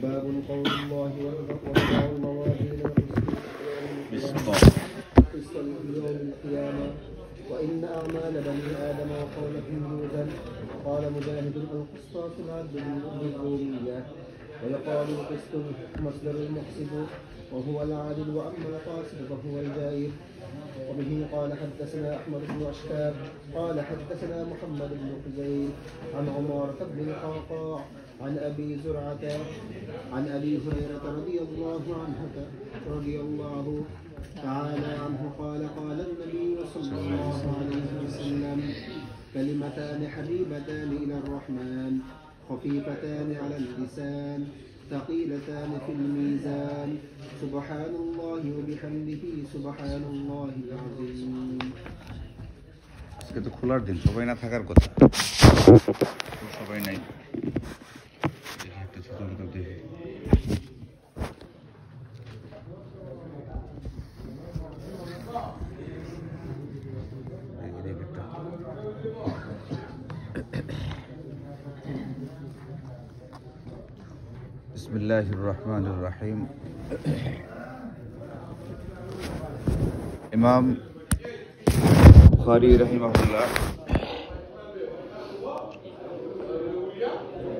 باب قول الله ووضع الموازين القسط يوم القيامة وإن أعمال بني آدم وقولهم يوزن. قال مجاهد القسطاس العدل بالرومية ويقال القسط مصدر المحسب وهو العادل وأما القاسط فهو الجائر. وبه قال حدثنا أحمد بن أشكاب قال حدثنا محمد بن خزيل عن عمارة بن القعقاع عن أبي زرعة عن أبي هريرة رضي الله تعالى عنه قال قال النبي صلى الله عليه وسلم كلمتان حبيبتان إلى الرحمن خفيفتان على اللسان ثقيلتان في الميزان سبحان الله وبحمده سبحان الله العظيم. আজকে তো খোলার দিন, সবাই না থাকার কথা, সবাই নাই। দেখি একটা ছোট ছোট দেখি। বিসমিল্লাহির রহমানির রহিম। ইমাম বুখারী রাহিমাহুল্লাহ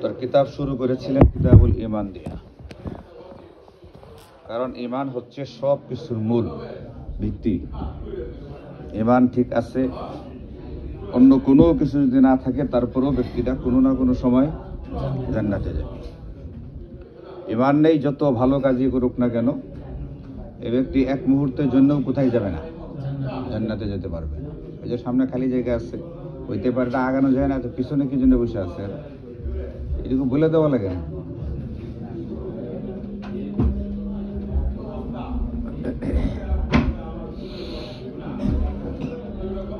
তার কিতাব শুরু করেছিলেন কিতাবুল ঈমান দিয়া, কারণ ঈমান হচ্ছে সব কিছুর মূল ভিত্তি। ঈমান ঠিক আছে, অন্য কোনো কিছু যদি না থাকে তারপরেও ব্যক্তিটা কোনো না কোনো সময় জান্নাতে যাবে। ঈমান নেই, যত ভালো কাজই করুক না কেন, এই ব্যক্তি এক মুহূর্তের জন্য কোথায় যাবে না, জান্নাতে যেতে পারবে না। ওই যে সামনে খালি জায়গা আছে, হইতে পারে আগানো যায় না, তো পিছনে কি জন্য বসে আছে, এটুকু বলে দেওয়া লাগে না।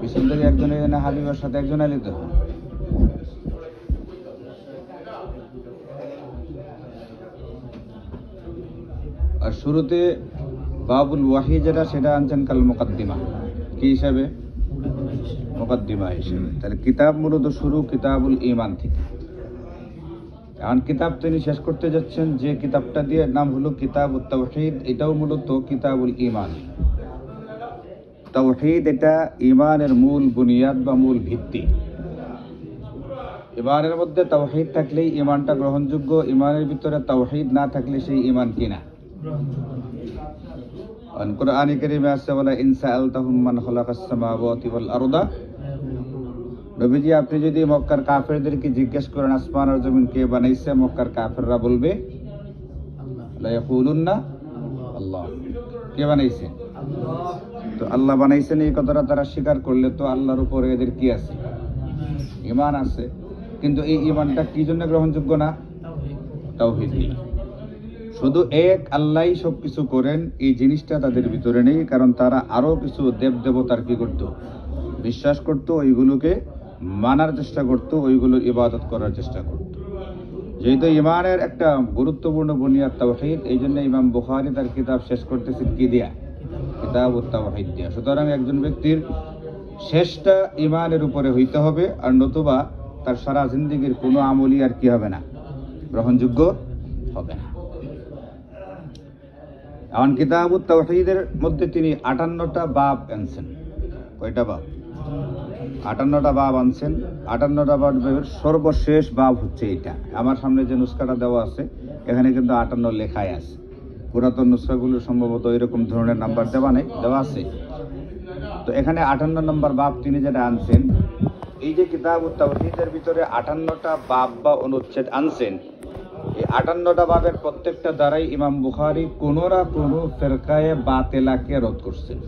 পিছন থেকে একজন হাবিবের সাথে একজন আলিত হয়। আর শুরুতে বাবুল ওয়াহি যেটা, সেটা আনছেন কাল মুকাদ্দিমা, কি হিসাবে? মুকাদ্দিমা হিসেবে। তাহলে কিতাব মূলত শুরু কিতাবুল ঈমান থেকে। এখন কিতাব তিনি শেষ করতে যাচ্ছেন যে কিতাবটা দিয়ে, নাম হলো কিতাবুত তাওহীদ। এটাও মূলত কিতাবুল ঈমান। তাওহীদ এটা ঈমানের মূল বুনিয়াদ বা মূল ভিত্তি। ঈমানের মধ্যে তাওহীদ থাকলেই ঈমানটা গ্রহণযোগ্য। ঈমানের ভিতরে তাওহীদ না থাকলে সেই ঈমান কিনা কুরআনে কারীমে আছে, ওয়ালা ইন সাআলতাহুম মান খালাকাস সামাওয়াতি ওয়াল আরদা। নবীজি, আপনি যদি মক্কার কাফেরদেরকে জিজ্ঞেস করেন আসমান আর জমিন কে বানাইছে, মক্কার কাফেররা বলবে লা ইয়াকুলুন্না আল্লাহ। কে বানাইছে? আল্লাহ। তো আল্লাহ বানাইছেন এই কথাটা তারা স্বীকার করলে তো আল্লাহর উপরে এদের কি আছে? ঈমান আছে। কিন্তু এই ঈমানটা কি জন্য গ্রহণযোগ্য না? তাওহীদ নেই। শুধু এক আল্লাহই সবকিছু করেন, এই জিনিসটা তাদের ভিতরে নেই। কারণ তারা আরো কিছু দেব দেবতার কি করত? বিশ্বাস করত, ওইগুলোকে মানার চেষ্টা করত, ওইগুলোর ইবাদত করার চেষ্টা করত। যেহেতু ঈমানের একটা গুরুত্বপূর্ণ বুনিয়াদ তাওহীদ, এই জন্য ইমাম বুখারী তার কিতাব শেষ করতেছেন কি দিয়া? কিতাবুত তাওহীদ দিয়া। সুতরাং একজন ব্যক্তির শেষটা ঈমানের উপরে হইতে হবে, আর নতুবা তার সারা জিন্দেগীর কোনো আমলই আর কি হবে না, গ্রহণযোগ্য হবে না। এখন কিতাবুত তাওহীদের মধ্যে তিনি 58টা বাব আনছেন। কয়টা বাব? 58টা বাব আনছেন। 58টা বাবের সর্বশেষ বাব হচ্ছে এটা। আমার সামনে যে নুসখাটা দেওয়া আছে, এখানে কিন্তু 58 লেখাই আছে। পুরাতন নুসখাগুলো সম্ভবত এরকম ধরনের নাম্বার দেওয়া আছে। তো এখানে 58 নম্বর বাব তিনি যেটা আনছেন, এই যে কিতাবুত তাওহীদের ভিতরে 58টা বাব বা অনুচ্ছেদ আনছেন, এই 58টা বাবের প্রত্যেকটা দ্বারাই ইমাম বুখারী কোনো না কোনো ফিরকায়ে বাতিলাকে রদ করছেন।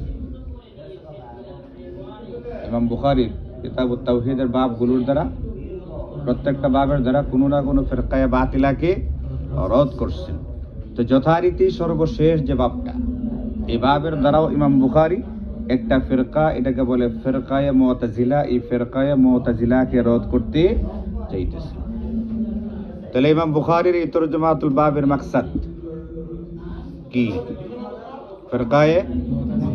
ইমাম বুখারী কিতাবুত তাওহীদের বাবগুলোর দ্বারা, প্রত্যেকটা বাবের দ্বারা কোনো না কোনো ফিরকায়ে বাতিলাকে রদ করছেন। তো যথারীতি সর্বশেষ যে বাবটা, এই বাবের দ্বারাও ইমাম বুখারী একটা ফিরকা, এটাকে বলে ফিরকায়ে মুতাজিলা, এই ফিরকায়ে মুতাজিলাকে রদ করতে চাইতেছে। তাহলে ইমাম বুখারীর এই তরজমাতুল বাবের মাকসাদ কি? ফিরকায়ে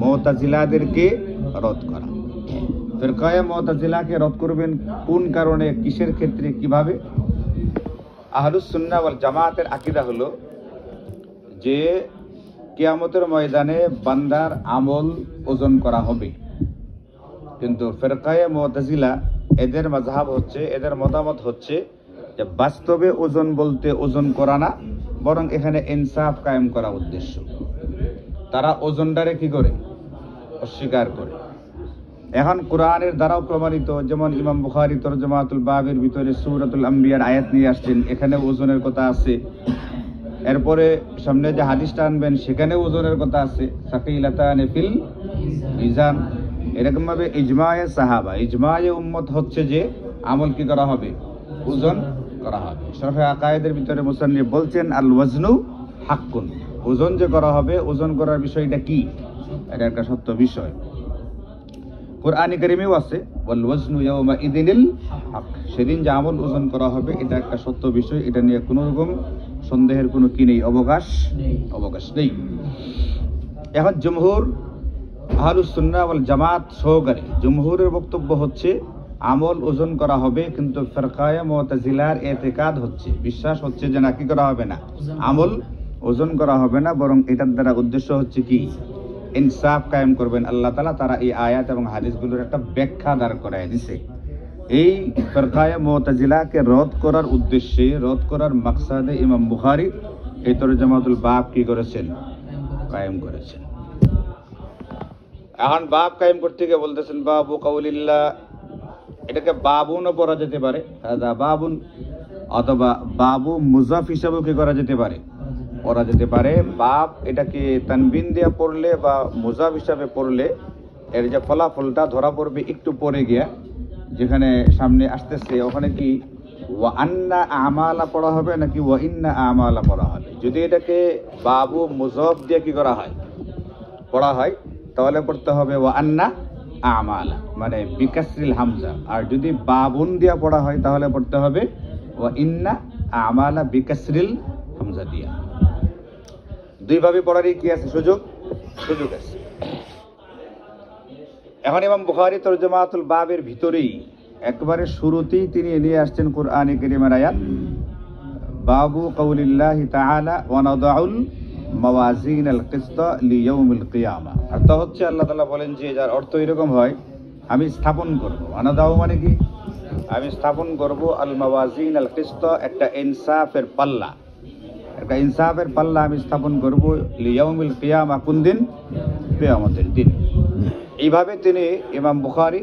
মুতাজিলাদেরকে রদ করা। ফিরকায়ে মুতাজিলাকে রদ করবেন কোন কারণে, কিসের ক্ষেত্রে, কিভাবে? আহলুস সুন্নাহ ওয়াল জামাতের আকীদা হলো যে কিয়ামতের ময়দানে বান্দার আমল ওজন করা হবে, কিন্তু ফিরকায়ে মুতাজিলা এদের মাযহাব হচ্ছে, এদের মতামত হচ্ছে যে বাস্তবে ওজন বলতে ওজন করা না, বরং এখানে ইনসাফ কায়েম করা উদ্দেশ্য। তারা ওজনটারে কি করে? অস্বীকার করে। এখন কোরআনের দ্বারাও প্রমাণিত, যেমন ইমাম বুখারী তরজমাতুল বাবের ভিতরে সূরাতুল আম্বিয়ার আয়াত নিয়ে আসছেন, এখানে ওজনের কথা আছে। এরপরে সামনে যে হাদিসটা আনবেন সেখানে ওজনের কথা আছে, সাকিলাতান ফিল মিজান। এরকম ভাবে ইজমায়ে সাহাবা, ইজমায়ে উম্মত হচ্ছে যে আমল কি করা হবে? ওজন করা হবে। শরহে আকায়েদের ভিতরে মুসান্নিফ বলছেন আল ওয়াজনু হাক্কুন, ওজন যে করা হবে, ওজন করার বিষয়টা কি? এটা একটা সত্য বিষয়। কোরআনে কারিমেও আছে ওয়াল ওয়াজনু ইয়াওমা ইদিনিল হক, সেদিন যে আমল ওজন করা হবে এটা একটা সত্য বিষয়, এটা নিয়ে কোনো রকম সন্দেহের কোনো কি নেই, অবকাশ নেই। এখন জমহুর আহলুস সুন্নাহ ওয়াল জামাত সহকারে জমহুরের বক্তব্য হচ্ছে আমল ওজন করা হবে, কিন্তু ফিরকায়ে মুতাজিলার ইতিকাদ হচ্ছে, বিশ্বাস হচ্ছে যে না, কি করা হবে না, আমল ওজন করা হবে না, বরং এটার দ্বারা উদ্দেশ্য হচ্ছে কি? ইনসাফ কায়েম করবেন আল্লাহ তাআলা। তারা এই আয়াত এবং হাদিসগুলোর একটা ব্যাখ্যা দাঁড় করায় দিছে। এই ফিরকায়ে মুতাজিলাকে রদ করার উদ্দেশ্যে, রদ করার মাকসাদে ইমাম বুখারী এই তরজমাতুল বাব কি করেছেন? কায়েম করেছেন। এখন বাব কায়েম করতে গিয়ে বলতেছেন বাবু কাউলিল্লাহ, এটাকে বাবুনও পড়া যেতে পারে, হাযা বাবুন, অথবা বাবু মুজাফ হিসাবেও কি করা যেতে পারে? পড়া যেতে পারে। বাব এটাকে তানবিন দিয়ে পড়লে বা মুজাফ হিসাবে পড়লে এর যে ফলাফলটা ধরা পড়বে একটু পরে গিয়া, যেখানে সামনে আসতেছে ওখানে কি ওয়া আন্না আমালা পড়া হবে নাকি ওয়া ইন্না আমালা পড়া হবে? যদি এটাকে বাবু মুজাফ দিয়ে কি করা হয়? পড়া হয়, তাহলে পড়তে হবে ওয়া আন্না আমালা, মানে বিকাসরিল হামজা। আর যদি বাবুন দিয়া পড়া হয় তাহলে পড়তে হবে ওয়া ইন্না আমালা বিকাসরিল হামজা দিয়া। দুইভাবে পড়ারই কি আছে? সুযোগ আছে। এখন ইমাম বুখারী তরজমাতুল বাবের ভিতরেই একবারে শুরুতেই তিনি নিয়ে আসছেন কোরআনে কারীমের আয়াত, বাবু কাউলিল্লাহি তাআলা ওয়া নাদাউল মাওয়াজিনাল কিসত লিয়াউমিল কিয়ামা। অর্থ হচ্ছে আল্লাহ তাআলা বলেন যে, যার অর্থ এরকম হয়, আমি স্থাপন করব, আনাদাউ মানে কি? আমি স্থাপন করব আল মাওয়াজিনাল কিসত, একটা ইনসাফের পাল্লা, একটা ইনসাফের পাল্লা আমি স্থাপন করব লিয়াউমিল কিয়ামা, কোন দিন? কিয়ামতের দিন। এইভাবে তিনি ইমাম বুখারী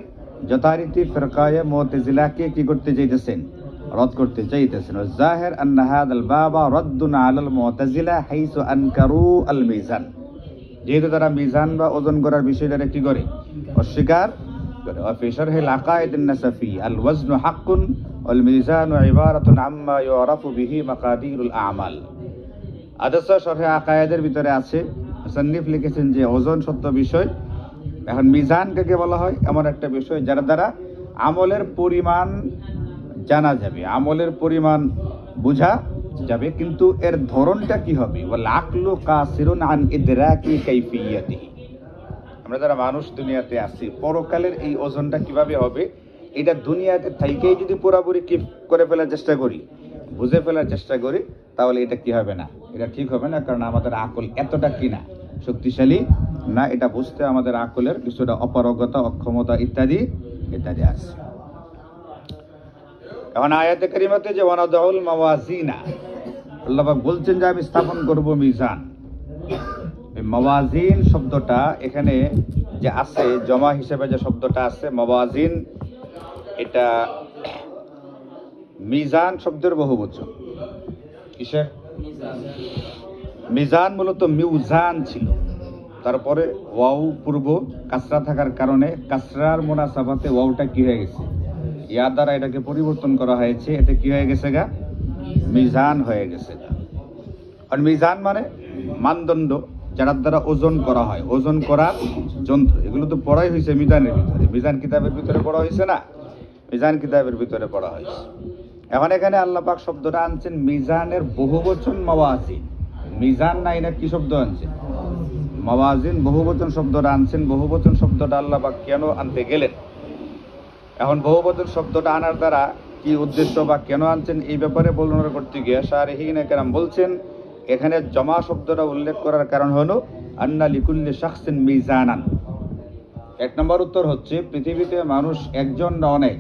যথারীতি ফিরকায়ে মুতাজিলাকে কি করতে চাইতেছেন? রদ করতে চাইতেছেন। জাহির আন্না হাদাল বাবা রাদ্দুন আলাল মুতাজিলা হাইসু আনকারু আল মিজান, যেহেতু তারা মিজান বা ওজন করার বিষয়টাকে কি করে? অস্বীকার করে। ওয়া ফি শারহিল আকায়েদিন নাসাফি আল ওয়াজনু হাক্কুন ওয়াল মিজানু ইবারাতুন আম্মা ইউরাফু বিহি মাকাদিরুল আমাল। আদর্শ শরহে আকায়েদের ভিতরে আছে, মুসান্নিফ লিখেছেন যে ওজন সত্য বিষয়। এখন মিজান কাকে বলা হয়? এমন একটা বিষয় যার দ্বারা আমলের পরিমাণ জানা যাবে, আমলের পরিমাণ বোঝা যাবে, কিন্তু এর ধরনটা কি হবে? ওয়াল আকলু কাসিরুন আন ইদরাকি কাইফিয়াতিহি। আমরা যারা মানুষ দুনিয়াতে আছি, পরকালের এই ওজনটা কিভাবে হবে, এটা দুনিয়াতে থাইকেই যদি পুরোপুরি কি করে ফেলার চেষ্টা করি, বুঝে ফেলার চেষ্টা করি, তাহলে এটা কি হবে না, এটা ঠিক হবে না। কারণ আমাদের আকল এতটা কিনা শক্তিশালী না, এটা বুঝতে আমাদের আকলের কিছুটা অপারগতা, অক্ষমতা ইত্যাদি ইত্যাদি আছে। এখন আয়াতে কারিমাতে যে ওয়ানাদাউল মাওয়াজিনা, আল্লাহ পাক বলছেন যে আমি স্থাপন করব মিজান। এই মাওয়াজিন শব্দটা এখানে যে আছে, জমা হিসেবে যে শব্দটা আছে মাওয়াজিন, এটা মিজান শব্দের বহুবচন। কিসের? মিজান মূলত মিউজান ছিল, তারপরে ওয়াও পূর্ব কাসরা থাকার কারণে কাসরার মুনাসাবাতে ওয়াওটা কি হয়ে গেছে? ইয়া দ্বারা এটাকে পরিবর্তন করা হয়েছে, এতে কি হয়ে গেছে গা? মিজান হয়ে গেছে গা। আর মিজান মানে মানদণ্ড, যার দ্বারা ওজন করা হয়, ওজন করার যন্ত্র। এগুলো তো পড়াই হয়েছে মিজানের ভিতরে, মিজান কিতাবের ভিতরে পড়া হয়েছে না? মিজান কিতাবের ভিতরে পড়া হয়েছে। এখন এখানে আল্লাহ পাক শব্দটা আনছেন মিজানের বহুবচন মাওয়াজিন। মিজান নাই না কি শব্দ আনছেন? মাওয়াজিন বহুবচন শব্দটা আনছেন। বহুবচন শব্দটা আল্লাহ পাক কেন আনতে গেলেন? এখন বহুবচন শব্দটা আনার দ্বারা কি উদ্দেশ্য বা কেন আনছেন, এই ব্যাপারে বর্ণনা করতে গিয়ে শারিহিন কেরাম বলছেন এখানে জমা শব্দটা উল্লেখ করার কারণ হলো আন্না লিকুল্লি শাখসিন মিজানান। এক নম্বর উত্তর হচ্ছে পৃথিবীতে মানুষ একজন না অনেক।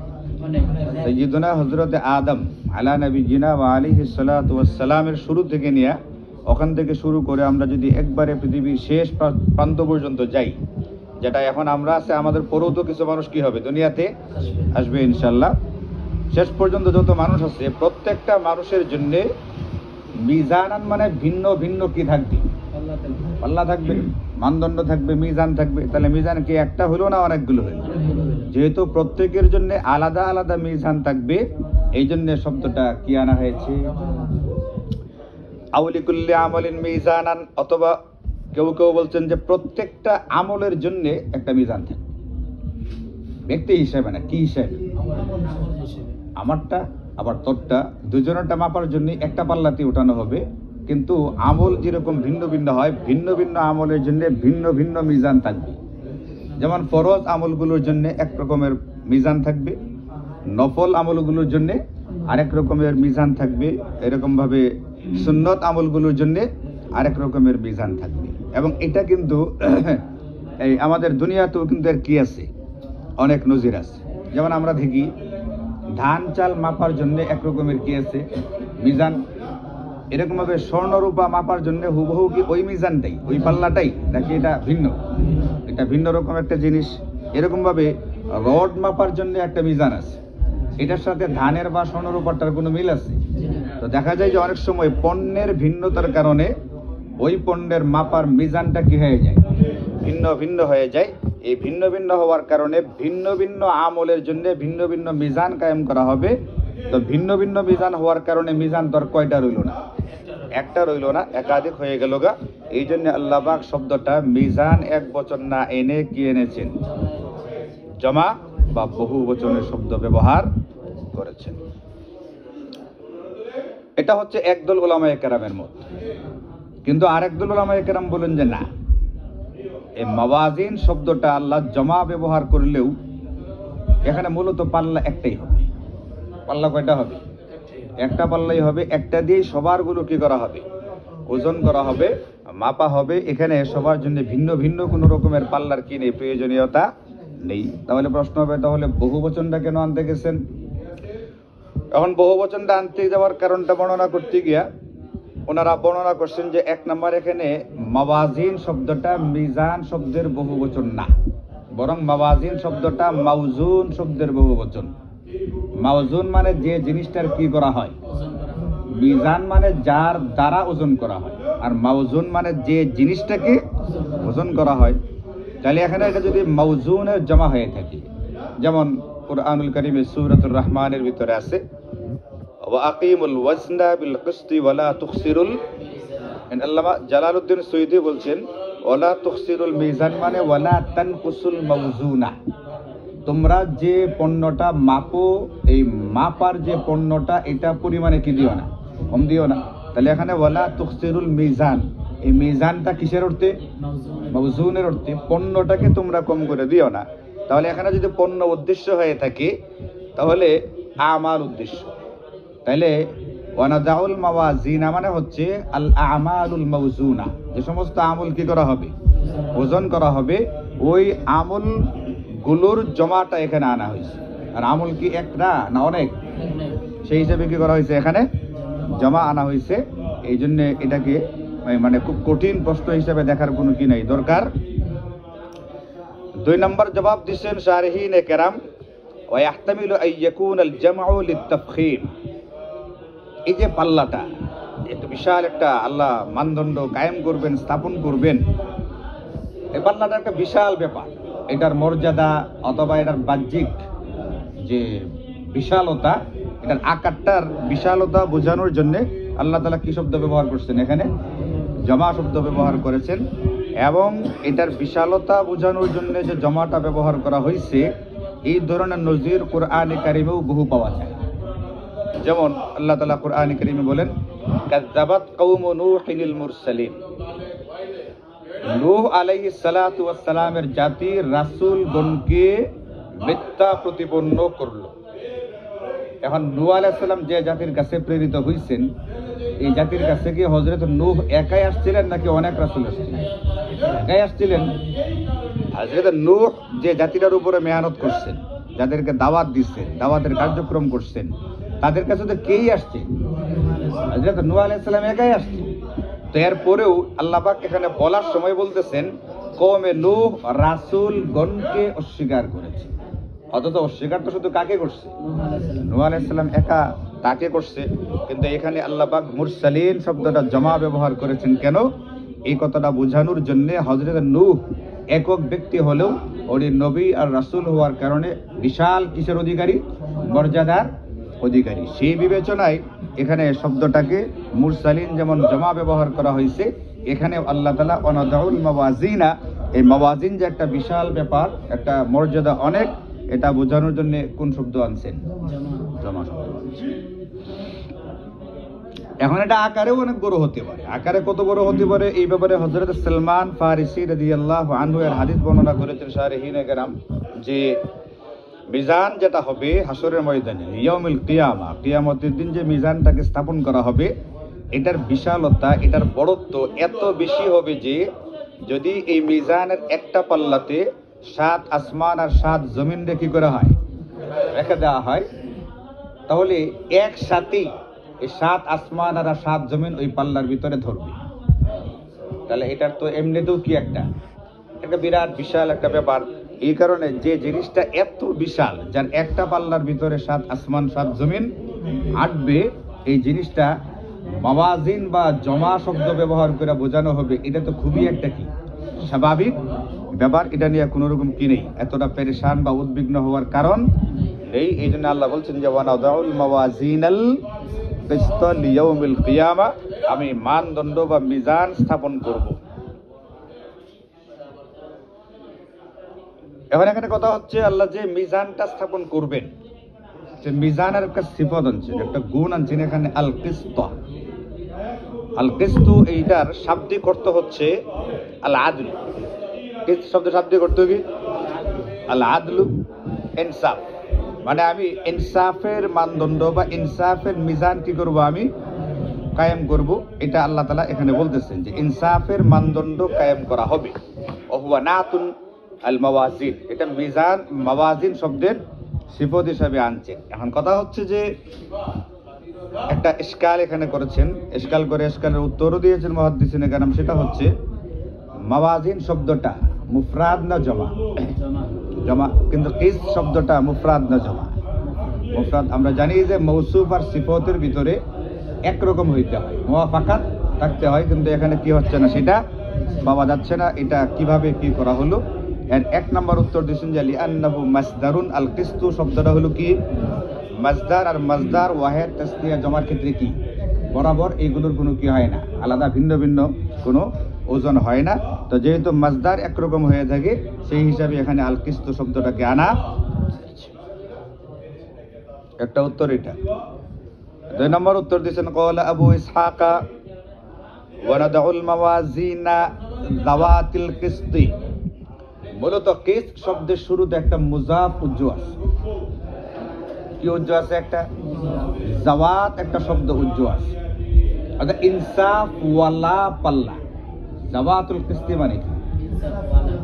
সাইয়্যিদুনা হযরতে আদম আলা নবিয়িনা ওয়া আলাইহিস সালাতু ওয়াস সালামের শুরু থেকে নিয়ে ওখান থেকে শুরু করে আমরা যদি একবারে পৃথিবীর শেষ প্রান্ত পর্যন্ত যাই, যেটা এখন আমরা আছে, আমাদের পরেও তো কিছু মানুষ কি হবে, দুনিয়াতে আসবে ইনশাআল্লাহ। শেষ পর্যন্ত যত মানুষ আছে প্রত্যেকটা মানুষের জন্য মিজানান মানে ভিন্ন ভিন্ন কি থাকবে, পাল্লা থাকবে, মানদণ্ড থাকবে, মিজান থাকবে। তাহলে মিজান কি একটা হলো না অনেকগুলো হলো? যেহেতু প্রত্যেকের জন্য আলাদা আলাদা মিজান থাকবে, এই জন্য শব্দটা কি আনা হয়েছে, আউলিকুল্লি আমলিন মিজানান, অথবা কেউ কেউ বলছেন যে প্রত্যেকটা আমলের জন্য একটা মিজান থাকবে, ব্যক্তি হিসেবে না, কি হিসেবে, আমারটা আবার তোরটা, দুজনেরটা মাপার জন্য একটা পাল্লাতে উঠানো হবে। কিন্তু আমল যেরকম ভিন্ন ভিন্ন হয়, ভিন্ন ভিন্ন আমলের জন্য ভিন্ন ভিন্ন মিজান থাকবে। যেমন ফরজ আমলগুলোর জন্য এক রকমের মিজান থাকবে, নফল আমলগুলোর জন্য আরেক রকমের মিজান থাকবে, এরকম ভাবে সুন্নত আমলগুলোর জন্য আরেক রকমের মিজান থাকবে। এবং এটা কিন্তু এই আমাদের দুনিয়াতেও কিন্তু এর কি আছে, অনেক নজির আছে। যেমন আমরা দেখি ধান চাল মাপার জন্য এক রকমের কি আছে, মিজান। এরকম ভাবে স্বর্ণরূপা মাপার জন্য হুবহু কি ওই মিজানটাই, ওই পাল্লাটাই, নাকি এটা ভিন্ন, এটা ভিন্ন রকম একটা জিনিস। এরকম ভাবে রড মাপার জন্য একটা মিজান আছে, এটার সাথে ধানের বা স্বর্ণরূপাটার কোনো মিল আছে? তো দেখা যায় যে অনেক সময় পণ্যের ভিন্নতার কারণে ওই পণ্যের মাপার মিজানটা কি হয়ে যায়, ভিন্ন ভিন্ন হয়ে যায়। এই ভিন্ন ভিন্ন হওয়ার কারণে ভিন্ন ভিন্ন আমলের জন্য ভিন্ন ভিন্ন মিজান কায়েম করা হবে। তো ভিন্ন ভিন্ন মিজান হওয়ার কারণে মিজান তোর কয়টা রইল না, একটা রইল না, একাধিক হয়ে গেল গা। এই জন্য আল্লাহ পাক শব্দটা মিজান এক বচন না এনে কি এনেছেন, জমা বা বহু বচনের শব্দ ব্যবহার করেছেন। এটা হচ্ছে একদল উলামায়ে কেরামের মত। কিন্তু আরেকদল উলামায়ে কেরাম বলেন যে না, এই মাওয়াজিন শব্দটা আল্লাহ জমা ব্যবহার করলেও এখানে মূলত পাল্লা একটাই হবে। পাল্লা কয়টা হবে? একটা পাল্লাই হবে, একটা দিয়ে সবার গুলো কি করা হবে, ওজন করা হবে, মাপা হবে। এখানে সবার জন্য ভিন্ন ভিন্ন কোন রকমের পাল্লার কি নেই, প্রয়োজনীয়তা নেই। তাহলে প্রশ্ন হবে, তাহলে বহু বচনটা কেন আনতে গেছেন? এখন বহু বচনটা আনতে যাওয়ার কারণটা বর্ণনা করতে গিয়া ওনারা বর্ণনা করছেন যে এক নম্বর, এখানে মাওয়াজিন শব্দটা মিজান শব্দের বহু বচন না, বরং মাওয়াজিন শব্দটা মাউজুন শব্দের বহু বচন। মাউজুন মানে যে জিনিসটার কি করা হয়, মিজান মানে যার দ্বারা ওজন করা হয়, আর মাউজুন মানে যে জিনিসটাকে ওজন করা হয়। তাহলে এখানে এটা যদি মাউজুনের জমা হয়ে থাকে, যেমন কুরআনুল কারীমে সূরাতুর রহমানের ভিতরে আছে, ওয়া আকিমুল ওয়াজনা বিল কিসতি ওয়া লা তুখসিরুল, আল্লামা জালালউদ্দিন সুয়ুতী বলছেন ওয়ালা তুখসিরুল মিজান মানে ওয়ালা তানকুসুল মাউজুনা, তোমরা যে পণ্যটা মাপো, এই মাপার যে পণ্যটা, এটা পরিমাণে কি দিও না, কম দিও না। তাহলে এখানে ওয়ালা তুখসিরুল মিজান, এই মিজানটা কিসের অর্থে, মাউজুনের অর্থে, পণ্যটাকে তোমরা কম করে দিও না। তাহলে এখানে যদি পণ্য উদ্দেশ্য হয়ে থাকে তাহলে আমাল উদ্দেশ্য। তাহলে ওয়ানাদাউল মাওয়াজিনা মানে হচ্ছে আল আমালুল মাউজুনা, যে সমস্ত আমল কি করা হবে, ওজন করা হবে, ওই আমল গুলোর জমাটা এখানে আনা হয়েছে। আর আমল কি একটা না অনেক, সেই হিসেবে কি করা হয়েছে, এখানে জমা আনা হয়েছে। এই জন্য এটাকে মানে খুব কঠিন প্রশ্ন হিসেবে দেখার কোনো কি নাই, দরকার। দুই নম্বর জবাব দিচ্ছেন শারহিনে কেরাম, ওয়া ইয়াহতামিলু আন ইয়াকুনা আল জামউ লিত-তাফখীম। এই যে পাল্লাটা, এত বিশাল একটা আল্লাহ মানদণ্ড কায়েম করবেন, স্থাপন করবেন, এই পাল্লাটা একটা বিশাল ব্যাপার। এটার মর্যাদা অথবা এটার বাহ্যিক যে বিশালতা, এটার আকারটার বিশালতা বোঝানোর জন্য আল্লাহ তাআলা কি শব্দ ব্যবহার করছেন, এখানে জমা শব্দ ব্যবহার করেছেন। এবং এটার বিশালতা বোঝানোর জন্য যে জমাটা ব্যবহার করা হয়েছে, এই ধরনের নজির কোরআনে কারিমেও বহু পাওয়া যায়। যেমন আল্লাহ তাআলা কোরআনে কারিমে বলেন, কাযযাবাত কওমু নূহিল মুরসালিন, নূহ আলাইহিস সালাতু ওয়াস সালামের জাতি রাসূলগণকে মিথ্যা প্রতিপন্ন করলো। এখন নূহ আলাইহিস সালাম যে জাতির কাছে প্রেরিত হইছেন, এই জাতির কাছে কি হযরত নূহ একাই আসছিলেন নাকি অনেক রাসূল আসছিলেন? একাই আসছিলেন। হযরত নূহ যে জাতিটার উপরে মেহনত করছেন, যাদেরকে দাওয়াত দিচ্ছেন, দাওয়াতের কার্যক্রম করছেন, তাদের কাছে তো কেই আসছে? হযরত নূহ আলাইহিস সালাম একাই আসছে। তো এরপরেও আল্লাহ পাক এখানে বলার সময় বলতেছেন কওমে নূহ রাসূলগণকে অস্বীকার করেছে। অথচ অস্বীকার তো শুধু কাকে করছে? নূহ আলাইহিস সালাম একা, তাকে করছে। কিন্তু এখানে আল্লাহ পাক মুরসালিন শব্দটা জমা ব্যবহার করেছেন কেন? এই কথাটা বোঝানোর জন্য হযরত নূহ একক ব্যক্তি হলেও উনি নবী আর রাসূল হওয়ার কারণে বিশাল কিসের অধিকারী? মর্যাদার অধিকারী। সেই বিবেচনায় এখানে শব্দটাকে মুরসালিন যেমন জমা ব্যবহার করা হয়েছে, এখানে আল্লাহ তাআলা ওয়ানাদাউল মাওয়াজিনা, এই মাওয়াজিন যে একটা বিশাল ব্যাপার, একটা মর্যাদা অনেক, এটা বোঝানোর জন্য কোন শব্দ আনছেন? জমা শব্দ আনছেন। এখন এটা আকারেও অনেক বড় হতে পারে। আকারে কত বড় হতে পারে এই ব্যাপারে হযরত সালমান ফারিসি রাদিয়াল্লাহু আনহু এর হাদিস বর্ণনা করেছেন শারিহিনে কেরাম, যে মিজান যেটা হবে হাসরের ময়দানে ইয়াউমুল কিয়ামা, কিয়ামতের দিন যে মিজানটাকে স্থাপন করা হবে, এটার বিশালতা, এটার বড়ত্ব এত বেশি হবে যে যদি এই মিজানের একটা পাল্লাতে 7 আসমান আর 7 জমিন রেখে করা হয়, রেখে দেওয়া হয়, তাহলে একসাথে এই 7 আসমান আর 7 জমিন ওই পাল্লার ভিতরে ধরবে। তাহলে এটার তো এমনিতেও কি একটা বিরাট বিশাল একটা ব্যাপার। এই কারণে যে জিনিসটা এত বিশাল, যার একটা পাল্লার ভিতরে 7 আসমান 7 জমিন আটবে, এই জিনিসটা মাওয়াজিন বা জমা শব্দ ব্যবহার করে বোঝানো হবে, এটা তো খুবই একটা কি স্বাভাবিক ব্যাপার। এটা নিয়ে কোনো রকম কি নেই, এতটা পেরেশান বা উদ্বিগ্ন হওয়ার কারণ নেই। এই জন্য আল্লাহ বলছেন যে ওয়ানাদাউল মাওয়াজিনাল কিসত লিয়াউমিল কিয়ামা, আমি মানদণ্ড বা মিজান স্থাপন করব। এখন এখানে কথা হচ্ছে আল্লাহ যে মিজানটা স্থাপন করবেন, যে মিজানের একটা সিফত আনছেন, একটা গুণ আনছেন এখানে, আল কিসত। আল কিসত এইটার শাব্দিক অর্থ হচ্ছে আল আদল। কিসত শব্দের শাব্দিক অর্থ কি? আল আদলু, ইনসাফ। মানে আমি ইনসাফের মানদণ্ড বা ইনসাফের মিজান কি করব? আমি কায়েম করব। এটা আল্লাহ তাআলা এখানে বলতেছেন যে ইনসাফের মানদণ্ড কায়েম করা হবে। ওহুয়া নাতুন আল মাওয়াজিন, এটা মিজান মাওয়াজিন শব্দের সিফত হিসাবে আনছেন। এখন কথা হচ্ছে যে একটা ইশকাল এখানে করেছেন, ইশকাল করে ইশকালের উত্তরও দিয়েছেন মুহাদ্দিসিনে কেরাম। সেটা হচ্ছে মাওয়াজিন শব্দটা মুফরাদ না জমা? জমা। কিন্তু কিস শব্দটা মুফরাদ না জমা? মুফরাদ। আমরা জানি যে মৌসুফ আর সিফতের ভিতরে একরকম হইতে হয়, মুওয়াফাকাত থাকতে হয়, কিন্তু এখানে কি হচ্ছে না, সেটা পাওয়া যাচ্ছে না। এটা কিভাবে কি করা হলো? এর 1 নম্বর উত্তর দিয়েছেন যে লিআন্নাহু মাসদারুন। আল কিস্তু শব্দটা হলো কি? মাসদার। আর মাসদার ওয়াহিদ তাসনিয়া জমার ক্ষেত্রে কি বরাবর, এইগুলোর কোনো কি হয় না, আলাদা ভিন্ন ভিন্ন কোনো ওজন হয় না। তো যেহেতু মাসদার একরকম হয়ে থাকে, সেই হিসাবে এখানে আল কিস্তু শব্দটাকে আনা। একটা উত্তর এটা। 2 নম্বর উত্তর দিয়েছেন ক্বালা আবু ইসহাকা ওয়া নাদাউল মাওয়াজিনা যাওয়াতিল কিসতি। মূলত কিস শব্দের শুরুতে একটা মুজাফ উজ্জু আছে। কি উজ্জু আছে? একটা জাওয়াত, একটা শব্দ উজ্জু আছে, অর্থাৎ ইনসাফ ওয়ালা পাল্লা। জাওয়াতুল কিসতি মানে কি?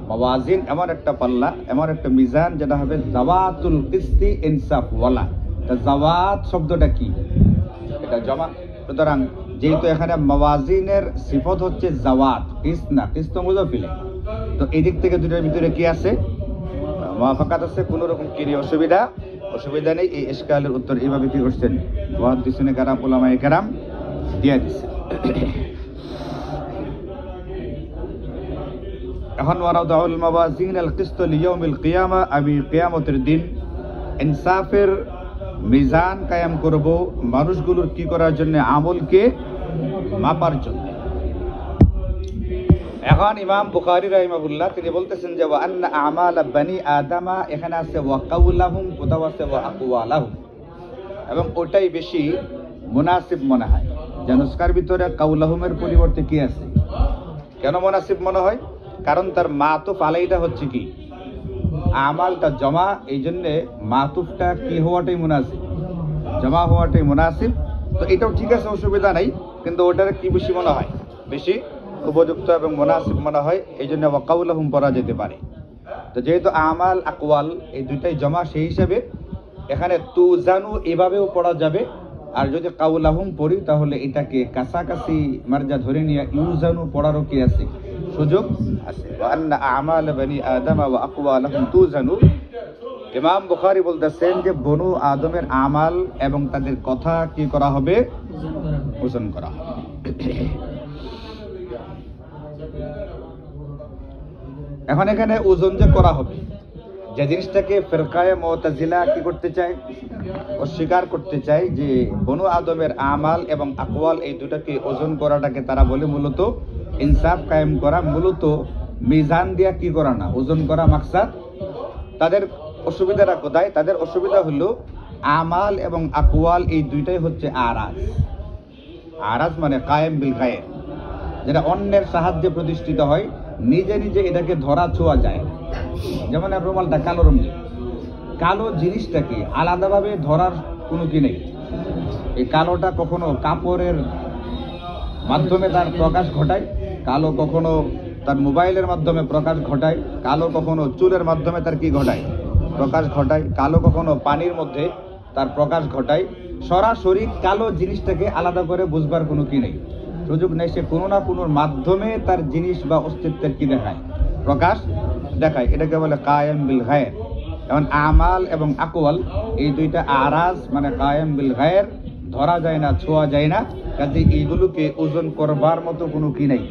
মাওয়াজিন এমন একটা পাল্লা, এমন একটা মিজান যেটা হবে জাওয়াতুল কিসতি, ইনসাফ ওয়ালা। তা জাওয়াত শব্দটা কি? এটা জমা। সুতরাং যেহেতু এখানে মাওয়াজিনের সিফত হচ্ছে জাওয়াত, কিস না, কিস তো মুজাফিল। তো এই দিক থেকে দুটোর ভিতরে কি আছে? মুওয়াফাকাত আছে। কোনো রকম কি অসুবিধা নেই। এই ইশকালের উত্তর এইভাবে কি করছেন মুহাদ্দিসিনে কেরাম, উলামায়ে কেরাম দিয়ে দিচ্ছে। এখন ওয়ানাদাউল মাওয়াজিনাল কিসত লিয়াউমিল কিয়ামা, আমি কিয়ামতের দিন ইনসাফের মিজান কায়েম করব মানুষগুলোর কি করার জন্য? আমলকে মাপার জন্য। এখন ইমাম বুখারী রাহিমাহুল্লাহ তিনি বলতেছেন যে ওয়া আন্না আমাল বানি আদামা, এখানে আছে ওয়া কাউলাহুম, কোথাও আছে ওয়া আকওয়ালাহুম, এবং ওটাই বেশি মুনাসিব মনে হয়। যে নুসখার ভিতরে কাউলাহুমের পরিবর্তে কি আছে? কেন মুনাসিব মনে হয়? কারণ তার মাতুফ আলাইটা হচ্ছে কি? আমালটা জমা, এই জন্য মাতুফটা কি হওয়াটাই মুনাসিব, জমা হওয়াটাই মুনাসিব। তো এটাও ঠিক আছে, অসুবিধা নাই। কিন্তু ওটার কি বেশি মনে হয়, বেশি উপযুক্ত এবং মুনাসিব মনে হয়, এই জন্য ওয়াকাউলাহুম পড়া যেতে পারে। তো যেহেতু আমাল আকওয়াল এই দুইটাই জমা, সেই হিসাবে এখানে তুজানু এভাবেও পড়া যাবে। আর যদি কাউলাহুম পড়ি তাহলে এটাকে কাছাকাছি মার্জা ধরে নিয়ে ইউজানু পড়ারও কি আছে, সুযোগ আছে। ওয়া আন্না আমাল বানি আদম ওয়া আকওয়ালাহুম তুজানু। ইমাম বুখারী বলতেছেন যে বনু আদমের আমাল এবং তাদের কথা কি করা হবে, ওজন করা হবে। এখন এখানে ওজন যে করা হবে, যে জিনিসটাকে ফিরকায়ে মুতাজিলা কি করতে চায়, অস্বীকার করতে চায়, যে বনু আদমের আমাল এবং আকওয়াল এই দুটাকে ওজন করাটাকে তারা বলে মূলত ইনসাফ কায়েম করা, মূলত মিজান দিয়া কি করা না, ওজন করা মাকসাদ। তাদের অসুবিধাটা কোথায়? তাদের অসুবিধা হলো আমাল এবং আকওয়াল এই দুইটাই হচ্ছে আরাজ। আরাজ মানে কায়েম বিল গায়ের, যেটা অন্যের সাহায্যে প্রতিষ্ঠিত হয়, নিজে নিজে এটাকে ধরা ছোঁয়া যায়। যেমন রুমালটা কালো রঙের, কালো জিনিসটাকে আলাদাভাবে ধরার কোনো কি নেই। এই কালোটা কখনো কাপড়ের মাধ্যমে তার প্রকাশ ঘটায়, কালো কখনো তার মোবাইলের মাধ্যমে প্রকাশ ঘটায়, কালো কখনো চুলের মাধ্যমে তার কি ঘটায়, প্রকাশ ঘটায়, কালো কখনো পানির মধ্যে তার প্রকাশ ঘটায়। সরাসরি কালো জিনিসটাকে আলাদা করে বুঝবার কোনো কি নেই, সুযোগ নেই। সে কোনো না কোনো মাধ্যমে তার জিনিস বা অস্তিত্বের কি দেখায়, প্রকাশ দেখায়। এটাকে বলে কায়েম বিল গায়ের। যেমন আমাল এবং আকওয়াল এই দুইটা আরাজ মানে কায়েম বিল গায়ের, ধরা যায় না, ছোঁয়া যায় না। কাজে এইগুলোকে ওজন করবার মতো কোনো কি নেই,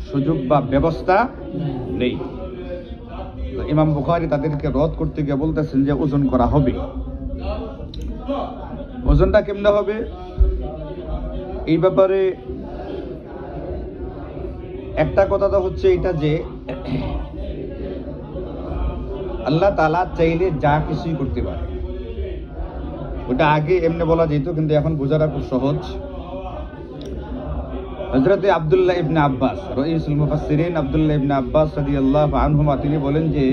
সুযোগ বা ব্যবস্থা নেই। ইমাম বুখারী তাদেরকে রদ করতে গিয়ে বলতেছেন যে ওজন করা হবে। ওজনটা কেমনে হবে এই ব্যাপারে একটা কথা তো হচ্ছে এটা যে আল্লাহ তাআলা চাইলে যা কিছুই করতে পারে। ওটা আগে এমনি বলা যেত, কিন্তু এখন বোঝাটা খুব সহজ। হযরত আব্দুল্লাহ ইবনে আব্বাস, রাইসুল মুফাসসিরিন আব্দুল্লাহ ইবনে আব্বাস রাদিয়াল্লাহু আনহুমা, তিনি বলেন যে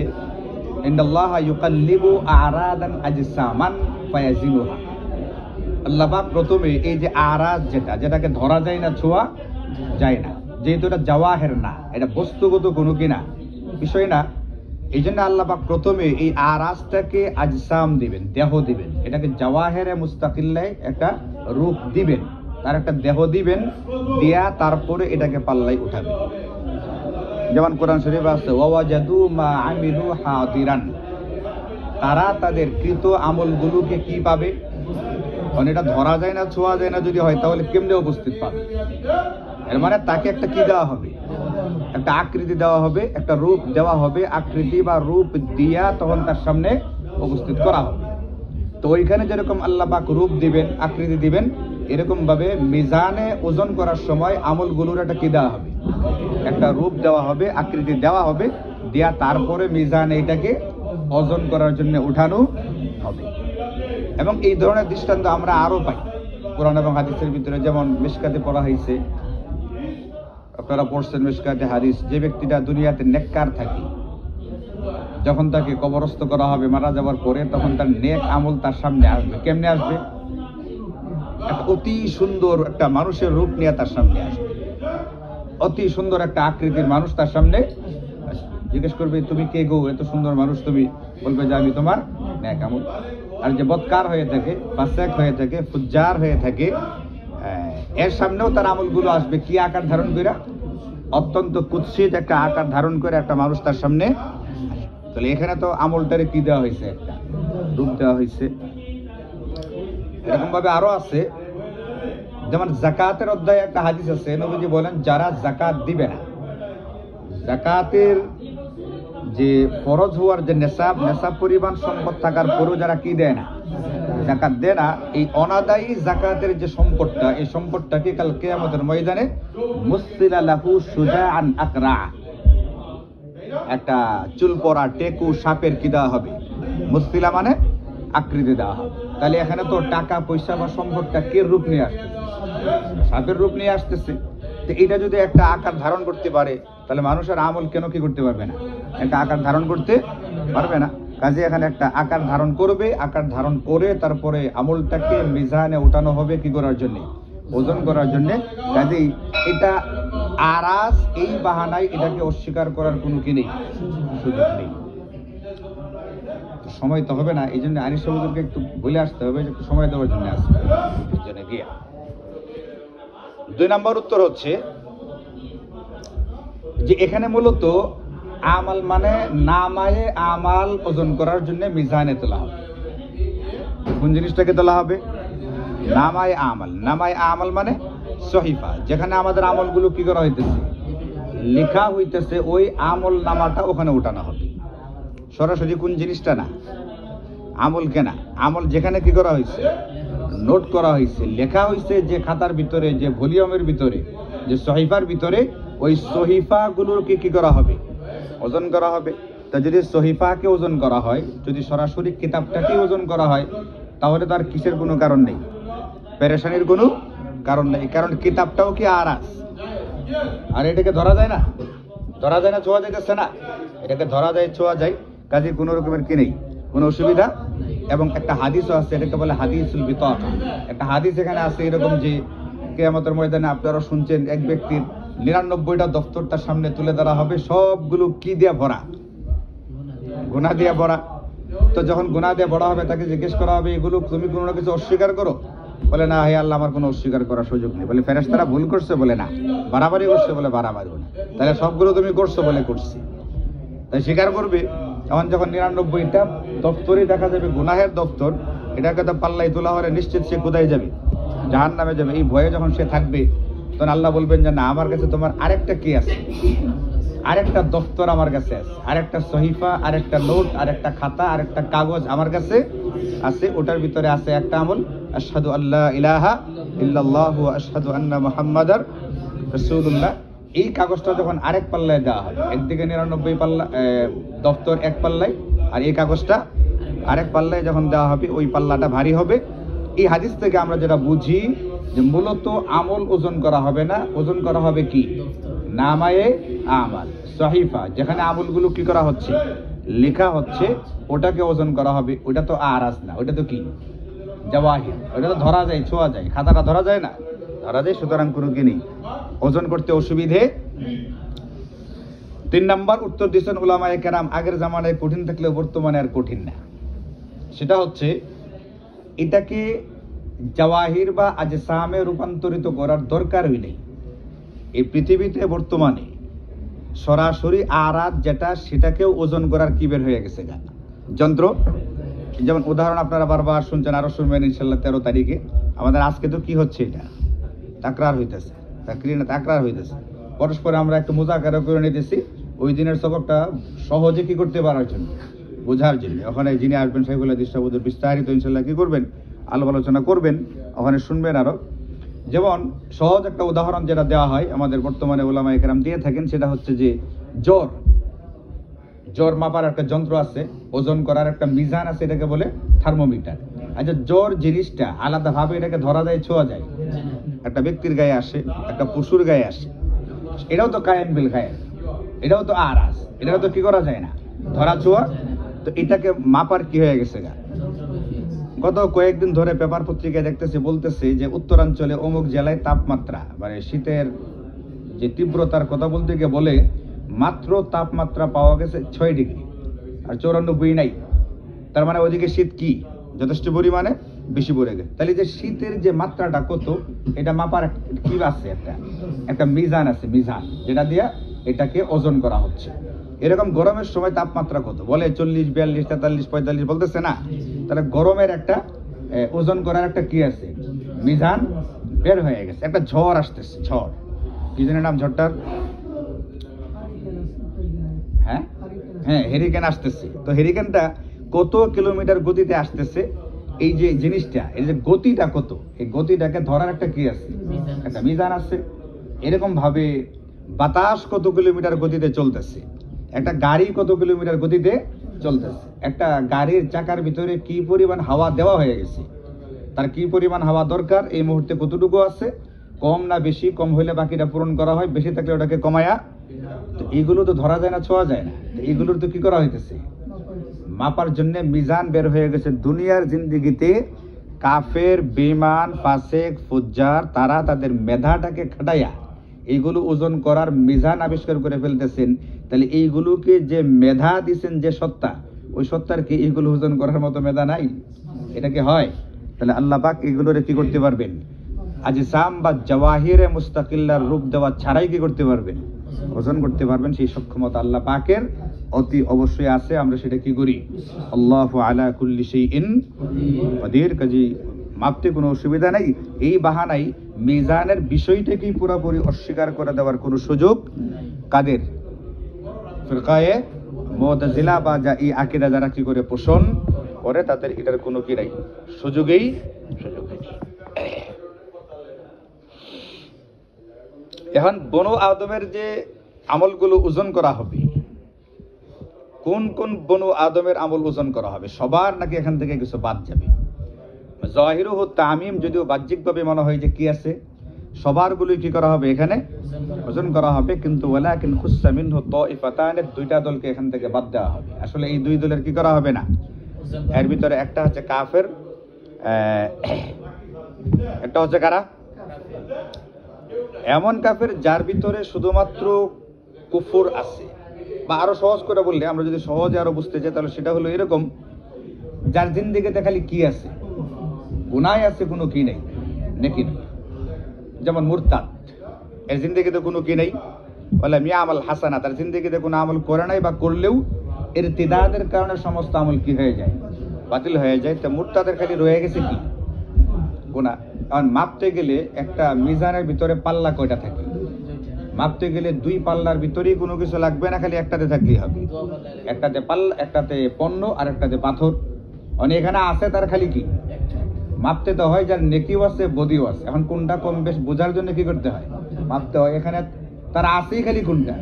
ইন্নাল্লাহা ইউকাল্লিবু আরাদান আজসামান ফায়াজিনুহা। আল্লাহ পাক প্রথমে এই যে আরাজ, যেটাকে ধরা যায় না, ছোঁয়া যায় না, যেহেতু এটা জাওয়াহির না, এটা বস্তুগত কোনো কি না, বিষয় না, এই জন্য আল্লাহ পাক প্রথমে এই আরাজটাকে আজসাম দিবেন, দেহ দিবেন, এটাকে জাওয়াহিরে মুস্তাকিল্লায় একটা রূপ দিবেন, তার একটা দেহ দিবেন, দিয়া তারপরে এটাকে পাল্লাই উঠাবেন। যেমন কোরআন শরীফে আছে ওয়াজাদু মা আমিলু হাদিরান, তারা তাদের কৃত আমলগুলোকে কি পাবে, কারণ এটা ধরা যায় না, ছোঁয়া যায় না যদি হয় তাহলে কেমনে উপস্থিত পাবে। এর মানে তাকে একটা কি দেওয়া হবে, একটা আকৃতি দেওয়া হবে, একটা রূপ দেওয়া হবে, আকৃতি বা রূপ দিয়া তখন তার সামনে উপস্থিত করা হবে। তো ওইখানে যেরকম আল্লাহ পাক রূপ দিবেন, আকৃতি দিবেন, এরকম ভাবে মিজানে ওজন করার সময় আমলগুলোর একটা কি দেওয়া হবে, একটা রূপ দেওয়া হবে, আকৃতি দেওয়া হবে, দিয়া তারপরে মিজানে এটাকে ওজন করার জন্য উঠানো হবে। এবং এই ধরনের দৃষ্টান্ত আমরা আরো পাই কোরআন এবং হাদিসের ভিতরে। যেমন মিশকাতে পড়া হয়েছে, আপনারা পড়ছেন মিশকাতে হাদিস, যে ব্যক্তিটা দুনিয়াতে নেককার থাকে, যখন তাকে কবরস্থ করা হবে মারা যাওয়ার পরে, তখন তার নেক আমল তার সামনে আসবে। কেমনে আসবে? একটা অতি সুন্দর একটা মানুষের রূপ নিয়ে তার সামনে আসবে, অতি সুন্দর একটা আকৃতির মানুষ তার সামনে আসবে। জিজ্ঞেস করবে তুমি কে গো, এত সুন্দর মানুষ তুমি? বলবে যে আমি তোমার নেক আমল। আর যে বদকার হয়ে থাকে, ফাসেক হয়ে থাকে, ফুজ্জার হয়ে থাকে, এর সামনেও তার আমলগুলো আসবে কি আকার ধারণ করে, অত্যন্ত কুৎসিত একটা আকার ধারণ করে একটা মানুষ তার সামনে। তাহলে এখানে তো আমলটারে কি দেওয়া হয়েছে, একটা রূপ দেওয়া হয়েছে। এরকম ভাবে আরো আছে, যেমন যাকাতের অধ্যায়ে একটা হাদিস আছে, নবীজি বলেন যারা যাকাত দিবে না, যাকাতের যে ফরজ হওয়ার যে নেশাব পরিমাণ সম্পদ থাকার পরেও যারা কি দেয় না, যাকাত দেয় না, এই অনাদায়ী যাকাতের যে সম্পদটা, এই সম্পদটাকে কাল কিয়ামতের ময়দানে মুসিলা লাহু সুজাআন আকরা, একটা চুল পড়া টেকু সাপের কি দেওয়া হবে, মুসিলা মানে আকৃতি দেওয়া হবে। তাহলে এখানে তো টাকা পয়সা বা সম্পদটা কে রূপ নিয়ে আসতেছে, সাপের রূপ নিয়ে আসতেছে। তো এটা যদি একটা আকার ধারণ করতে পারে, তাহলে মানুষের আমল কেন কি করতে পারবে না, একটা আকার ধারণ করতে পারবে না। কাজে এখানে একটা আকার ধারণ করবে, আকার ধারণ করে তারপরে আমলটাকে মিজানে উঠানো হবে কি করার জন্য, ওজন করার জন্য। কাজেই এটা আরাজ, এই বাহানায় এটাকে অস্বীকার করার কোনো কি নেই, সুযোগ নেই। সময় তো হবে না, এই জন্য আনিস হুজুরকে একটু বলে আসতে হবে, একটু সময় দেওয়ার জন্য আসবে গিয়া। 2 নম্বর উত্তর হচ্ছে যে এখানে মূলত আমাল মানে নামায়ে আমাল ওজন করার জন্য মিজানে তোলা হবে। কোন জিনিসটাকে তোলা হবে? নামায়ে আমাল। নামায়ে আমাল মানে সহিফা, যেখানে আমাদের আমলগুলো কি করা হইতেছে, লেখা হইতেছে, ওই আমল নামাটা ওখানে উঠানো হবে। সরাসরি কোন জিনিসটা না, আমল কেনা, আমল যেখানে কি করা হয়েছে, নোট করা হয়েছে, লেখা হয়েছে, যে খাতার ভিতরে, যে ভলিউমের ভিতরে, যে সহিফার ভিতরে, ওই সহিফাগুলোকে কি করা হবে, ওজন করা হবে। তা যদি সহিফাকে ওজন করা হয়, যদি সরাসরি কিতাবটাকে ওজন করা হয়, তাহলে তার কিসের কোনো কারণ নেই, পেরেশানির কোনো কারণ নেই। কারণ কিতাবটাও কি আরাজ, আর এটাকে ধরা যায় না, ধরা যায় না, ছোঁয়া যাইতেছে না, এটাকে ধরা যায়, ছোঁয়া যায়, কাজে কোনো রকমের কি নেই, কোনো অসুবিধা। এবং একটা হাদিসও আছে, এটাকে বলে হাদিসুল বিতাকা। একটা হাদিস এখানে আছে এরকম যে কিয়ামতের ময়দানে আপনারা শুনছেন এক ব্যক্তির 99টা দফতর তার সামনে তুলে ধরা হবে, সবগুলো কি দিয়ে ভরা, গুনাহ দিয়ে ভরা। তো যখন গুনাহ দিয়ে ভরা হবে, তাকে জিজ্ঞেস করা হবে, এগুলো তুমি কোনো কিছু অস্বীকার করো? বলে না, হে আল্লাহ, আমার কোনো অস্বীকার করার সুযোগ নেই। বলে ফেরেশতারা ভুল করছে? বলে না। বাড়াবাড়ি করছে? বলে বাড়াবাড়ি না। তাহলে সবগুলো তুমি করছো? বলে করছি। তাই স্বীকার করবে। এখন যখন 99টা দপ্তরই দেখা যাবে গুনাহের দপ্তর, এটাকে তো পাল্লাই তোলা হলে নিশ্চিত সে কোথায় যাবে, জাহান্নামে যাবে। এই ভয়ে যখন সে থাকবে, তখন আল্লাহ বলবেন যে না, আমার কাছে তোমার আরেকটা কি আছে, আরেকটা দপ্তর আমার কাছে আছে, আরেকটা সহিফা, আরেকটা নোট, আরেকটা খাতা, আরেকটা কাগজ আমার কাছে আছে। ওটার ভিতরে আছে একটা আমল, আশহাদু আল্লা ইলাহা ইল্লাল্লাহ ওয়া আশহাদু আন্না মুহাম্মাদার রাসূলুল্লাহ। এই কাগজটা যখন আরেক পাল্লায় দেওয়া হবে, একদিকে 99 পাল্লা দপ্তর এক পাল্লায়, আর এই কাগজটা আরেক পাল্লায় যখন দেওয়া হবে, ওই পাল্লাটা ভারী হবে। এই হাদিস থেকে আমরা যেটা বুঝি যে মূলত আমল ওজন করা হবে না, ওজন করা হবে কি, নামায়ে আমাল, সহিফা, যেখানে আমলগুলো কি করা হচ্ছে, লেখা হচ্ছে, ওটাকে ওজন করা হবে। ওটা তো আরাজ না, ওটা তো কি, জাওয়াহির, ওটা তো ধরা যায়, ছোঁয়া যায়। খাতাটা ধরা যায় না, ধরা যায়, সুতরাং কোনো কি নেই, ওজন করতে অসুবিধে। 3 নম্বর উত্তর দিচ্ছেন উলামায়ে কেরাম, আগের জামানায় কঠিন থাকলেও বর্তমানে আর কঠিন না। সেটা হচ্ছে এটাকে জাওয়াহির বা আজসামে রূপান্তরিত করার দরকারই নেই। এই পৃথিবীতে বর্তমানে সরাসরি আরাত যেটা, সেটাকেও ওজন করার কি বের হয়ে গেছে যন্ত্র। যেমন উদাহরণ আপনারা বারবার শুনছেন, আরো শুনবেন ইনশাল্লাহ 13 তারিখে আমাদের। আজকে তো কি হচ্ছে, এটা তাকরার হইতেছে, তাকরার হইতেছে, পরস্পরে আমরা একটু মুযাকারা করে নিতেছি ওই দিনের সবকটা সহজে কি করতে পারার জন্য, বোঝার জন্য। ওখানে যিনি আসবেন সেগুলো দৃষ্টাবুদ্ধ বিস্তারিত ইনশাল্লাহ কি করবেন, আলোচনা করবেন, ওখানে শুনবেন আরো। যেমন সহজ একটা উদাহরণ যেটা দেওয়া হয় আমাদের বর্তমানে উলামায়ে কেরাম দিয়ে থাকেন, সেটা হচ্ছে যে জ্বর মাপার একটা যন্ত্র আছে, ওজন করার একটা মিজান আছে, এটাকে বলে থার্মোমিটার। আচ্ছা, জ্বর জিনিসটা আলাদাভাবে এটাকে ধরা যায়, ছোঁয়া যায়? একটা ব্যক্তির গায়ে আসে, একটা পশুর গায়ে আসে, এটাও তো কায়েম বিল গায়ে, এটাও তো আরাজ, এটাও তো কি করা যায় না, ধরা ছোঁয়া। তো এটাকে মাপার কি হয়ে গেছে গা। গত কয়েকদিন ধরে পেপার পত্রিকায় দেখতেছি, বলতেছে যে উত্তরাঞ্চলে অমুক জেলায় তাপমাত্রা, মানে শীতের যে তীব্রতার কথা বলতে গিয়ে বলে মাত্র তাপমাত্রা পাওয়া গেছে 6 ডিগ্রি, আর 94 নাই। তার মানে ওইদিকে শীত কি যথেষ্ট পরিমাণে বেশি পড়ে গেছে। তাহলে যে শীতের যে মাত্রাটা কত, এটা মাপার কি আছে, একটা মিজান আছে, মিজান, যেটা দিয়া এটাকে ওজন করা হচ্ছে। এরকম গরমের সময় তাপমাত্রা কত বলে, 40, 42, 43, 45 বলতেছে না। তাহলে গরমের একটা ওজন করার একটা কি আছে, মিজান বের হয়ে গেছে। একটা ঝড় আসতেছে, ঝড়, কি জানি নাম ঝড়টার, হ্যাঁ হেরিকেন আসতেছে। তো হেরিকেনটা কত কিলোমিটার গতিতে আসতেছে, এই যে জিনিসটা, এই যে গতিটা কত, এই গতিটাকে ধরার একটা কি আছে, একটা মিজান আছে। এরকম ভাবে বাতাস কত কিলোমিটার গতিতে চলতেছে, একটা গাড়ি কত কিলোমিটার গতিতে চলতেছে, একটা গাড়ির চাকার ভিতরে কি পরিমাণ হাওয়া দেওয়া হয়ে গেছে, তার কি পরিমাণ হাওয়া দরকার, এই মুহূর্তে কতটুকু আছে, কম না বেশি, কম হইলে বাকিটা পূরণ করা হয়, বেশি থাকলে ওটাকে কমায়া। তো এইগুলো তো ধরা যায় না, ছোঁয়া যায় না। এইগুলোর তো কি করা হইতেছে, মাপার জন্য মিজান বের হয়ে গেছে। দুনিয়ার জিন্দিগিতে কাফের, বেঈমান, ফাসিক, ফুজ্জার তারা তাদের মেধাটাকে খাটাইয়া এইগুলো ওজন করার মিজান আবিষ্কার করে ফেলতেছেন। তাহলে এইগুলোকে যে মেধা দিছেন যে সত্তা, ওই সত্তার কি এইগুলো ওজন করার মতো মেধা নাই? এটা কি হয়? তাহলে আল্লাহ পাক এগুলোরে কি করতে পারবেন? আজিসাম বা জাওয়াহিরে মুস্তাকিল্লার রূপ দেওয়া ছাড়াই কি করতে পারবেন? ওজন করতে পারবেন। সেই সক্ষমতা আল্লাহ পাকের অতি অবশ্যই আছে। আমরা সেটা কি করি? আল্লাহু আলা কুল্লি শাইইন কাদির। কাজী মাপতে কোনো অসুবিধা নাই। এই বাহানাই মিজানের বিষয়টাকেই পুরোপুরি অস্বীকার করে দেওয়ার কোনো সুযোগ কাদের? ফিরকায়ে মুতাজিলা বা যা এই আকীদা যারা কি করে পোষণ করে, তাদের এটার কোনো কি নাই, সুযোগই নেই। এখন বনু আদমের যে আমলগুলো ওজন করা হবে, কোন কোন বনু আদমের আমল ওজন করা হবে? সবার নাকি এখান থেকে কিছু বাদ যাবে? জাহিরুহু তামিম, যদিও বাহ্যিকভাবে মনে হয় যে কি আছে, সবারগুলোই কি করা হবে? এখানে ওজন করা হবে। কিন্তু ওয়ালাকিন খুসসা মিনহু তাইফাতান, দুইটা দলকে এখান থেকে বাদ দেওয়া হবে। আসলে এই দুই দলের কি করা হবে না? এর ভিতরে একটা হচ্ছে কাফের, একটা হচ্ছে কারা? এমন কাফের যার ভিতরে শুধুমাত্র কুফর আছে, বা আরো সহজ করে বললে, আমরা যদি সহজে আরো বুঝতে চাই, তাহলে সেটা হলো এরকম, যার জিন্দেগিতে খালি কি আছে? গুনাহ আছে, কোনো কি নেই, নেকি নেই। যেমন মুরতাদ, এর জিন্দেগিতে কোনো কি নেই, বলে মিয়া আমল হাসানা, তার জিন্দেগিতে কোনো আমল করে নাই, বা করলেও এর তিদাদের কারণে সমস্ত আমল কি হয়ে যায়? বাতিল হয়ে যায়। তো মুরতাদের খালি রয়ে গেছে কি? গুনাহ। কারণ মাপতে গেলে একটা মিজানের ভিতরে পাল্লা কয়টা থাকে? মাপতে গেলে দুই পাল্লার ভিতরেই কোনো কিছু লাগবে না, খালি একটাতে থাকলেই হবে। একটাতে পাল্লা, একটাতে পণ্য, আর একটাতে পাথর। মানে এখানে আছে তার খালি কি? মাপতে তো হয় যার নেকিও আছে, বদিও আছে। এখন কোনটা কম বেশ বোঝার জন্য কি করতে হয়? মাপতে হয়। এখানে তার আছেই খালি কোনটা?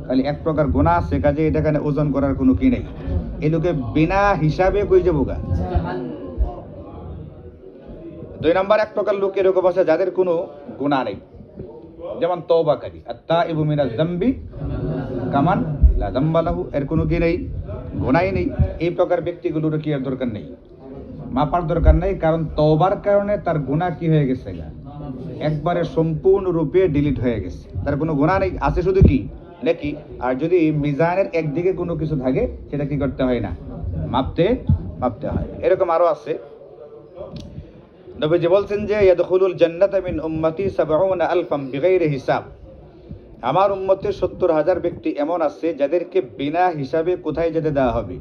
খালি এক প্রকার গুনাহ আছে, কাজে এটা এখানে ওজন করার কোনো কি নেই। এই লোকে বিনা হিসাবে কই যাবো গা। দুই নম্বর, এক প্রকার লোক এরকম আছে যাদের কোনো গুনাহ নেই, যেমন তওবাকারী, আত-তাইবু মিনাজ যামবি কামান লা যামবা লাহু, এর কোনো কি নেই, গুনাহই নেই। এই প্রকার ব্যক্তিগুলোর কি আর দরকার নেই? মাপার দরকার নেই, কারণ তওবার কারণে তার গুনাহ কি হয়ে গেছে গা? একবারে সম্পূর্ণরূপে ডিলিট হয়ে গেছে। তার কোনো গুনাহ নেই, আছে শুধু কি? নেকি। আর যদি মিজানের একদিকে কোনো কিছু থাকে, সেটা কি করতে হয় না? মাপতে হয়। এরকম আরো আছে। নবীজি বলছেন যে ইয়াদখুলুল জান্নাতা মিন উম্মতি ৭০,০০০ বিগাইরি হিসাব। আমার উম্মতের ৭০,০০০ ব্যক্তি এমন আছে যাদেরকে বিনা হিসাবে কোথায় যেতে দেওয়া হবে?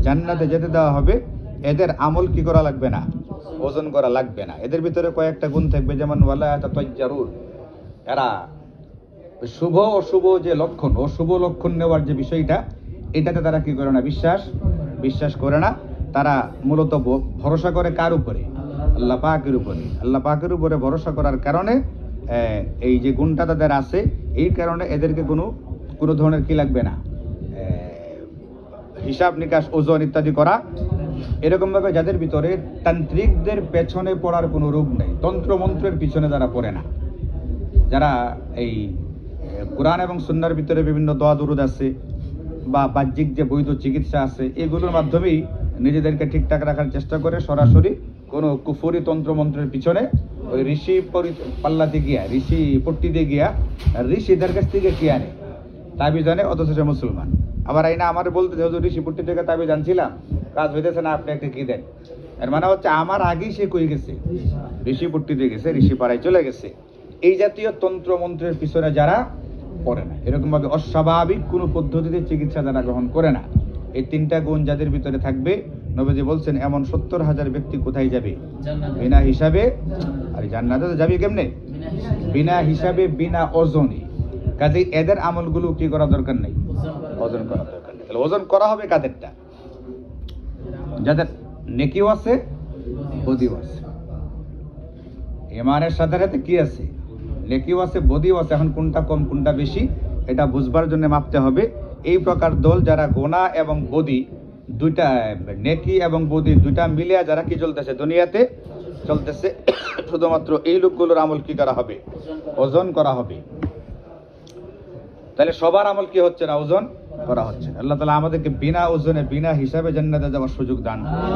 জান্নাতে যেতে দেওয়া হবে। এদের আমল কি করা লাগবে না? ওজন করা লাগবে না। এদের ভিতরে কয়েকটা গুণ থাকবে, যেমন ওয়ালা তাতাজ্জারুন, এরা শুভ অশুভ যে লক্ষণ, অশুভ লক্ষণ নেওয়ার যে বিষয়টা, এটাতে তারা কি করে না? বিশ্বাস করে না। তারা মূলত ভরসা করে কার উপরে? আল্লাহ পাকের উপরে। আল্লাহ পাকের উপরে ভরসা করার কারণে এই যে গুণটা তাদের আছে, এই কারণে এদেরকে কোনো ধরনের কি লাগবে না? হিসাব নিকাশ, ওজন ইত্যাদি করা। এরকম ভাবে যাদের ভিতরে তান্ত্রিকদের পেছনে পড়ার কোনো রোগ নেই, তন্ত্র মন্ত্রের পিছনে যারা পড়ে না, যারা এই কোরআন এবং সুন্নাহর ভিতরে বিভিন্ন দোয়া দুরুদ আছে, বা বাহ্যিক যে বৈধ চিকিৎসা আছে, এগুলোর মাধ্যমেই নিজেদেরকে ঠিকঠাক রাখার চেষ্টা করে, সরাসরি কোনো কুফরি তন্ত্রমন্ত্রের পিছনে ওই ঋষি পাল্লাতে গিয়া, ঋষি পট্টিতে গিয়া ঋষিদের কাছ থেকে কি আনে? তাবিজ আনে, অথচ সে মুসলমান। আবার আইনা আমার বলতে হুজুর ঋষি পট্টি থেকে তাবিজ আনছিলাম, কাজ হইতেছে না, আপনি একটা কি দেন। এর মানে হচ্ছে আমার আগেই সে কই গেছে, ঋষি পট্টিতে গেছে, ঋষি পাড়ায় চলে গেছে। এই জাতীয় তন্ত্রমন্ত্রের পিছনে যারা পড়ে না, এরকম ভাবে অস্বাভাবিক কোনো পদ্ধতিতে চিকিৎসা যারা গ্রহণ করে না, এই তিনটা গুণ যাদের ভিতরে থাকবে, নবীজি বলছেন এমন ৭০,০০০ ব্যক্তি কোথায় যাবে? বিনা হিসাবে। আর জান্নাতে যাবে কেমনে? বিনা হিসাবে, বিনা ওজনে। কাজেই এদের আমলগুলো কি করা দরকার নেই? ওজন করা দরকার নেই। তাহলে ওজন করা হবে কাদেরটা? যাদের নেকিও আছে, বদিও আছে। ইমানের সাথে সাথে কি আছে? নেকিও আছে, বদিও আছে। এখন কোনটা কম, কোনটা বেশি, এটা বুঝবার জন্য মাপতে হবে। এই প্রকার দল যারা গোনা এবং বদি দুইটা, নেকি এবং বদি দুইটা মিলিয়ে যারা কি চলতেছে, দুনিয়াতে চলতেছে, শুধুমাত্র এই লোকগুলোর আমল কি করা হবে? ওজন করা হবে। তাহলে সবার আমল কি হচ্ছে না? ওজন করা হচ্ছে। আল্লাহ তাআলা আমাদেরকে বিনা ওজনে, বিনা হিসাবে জান্নাতে যাওয়ার সুযোগ দান করুন।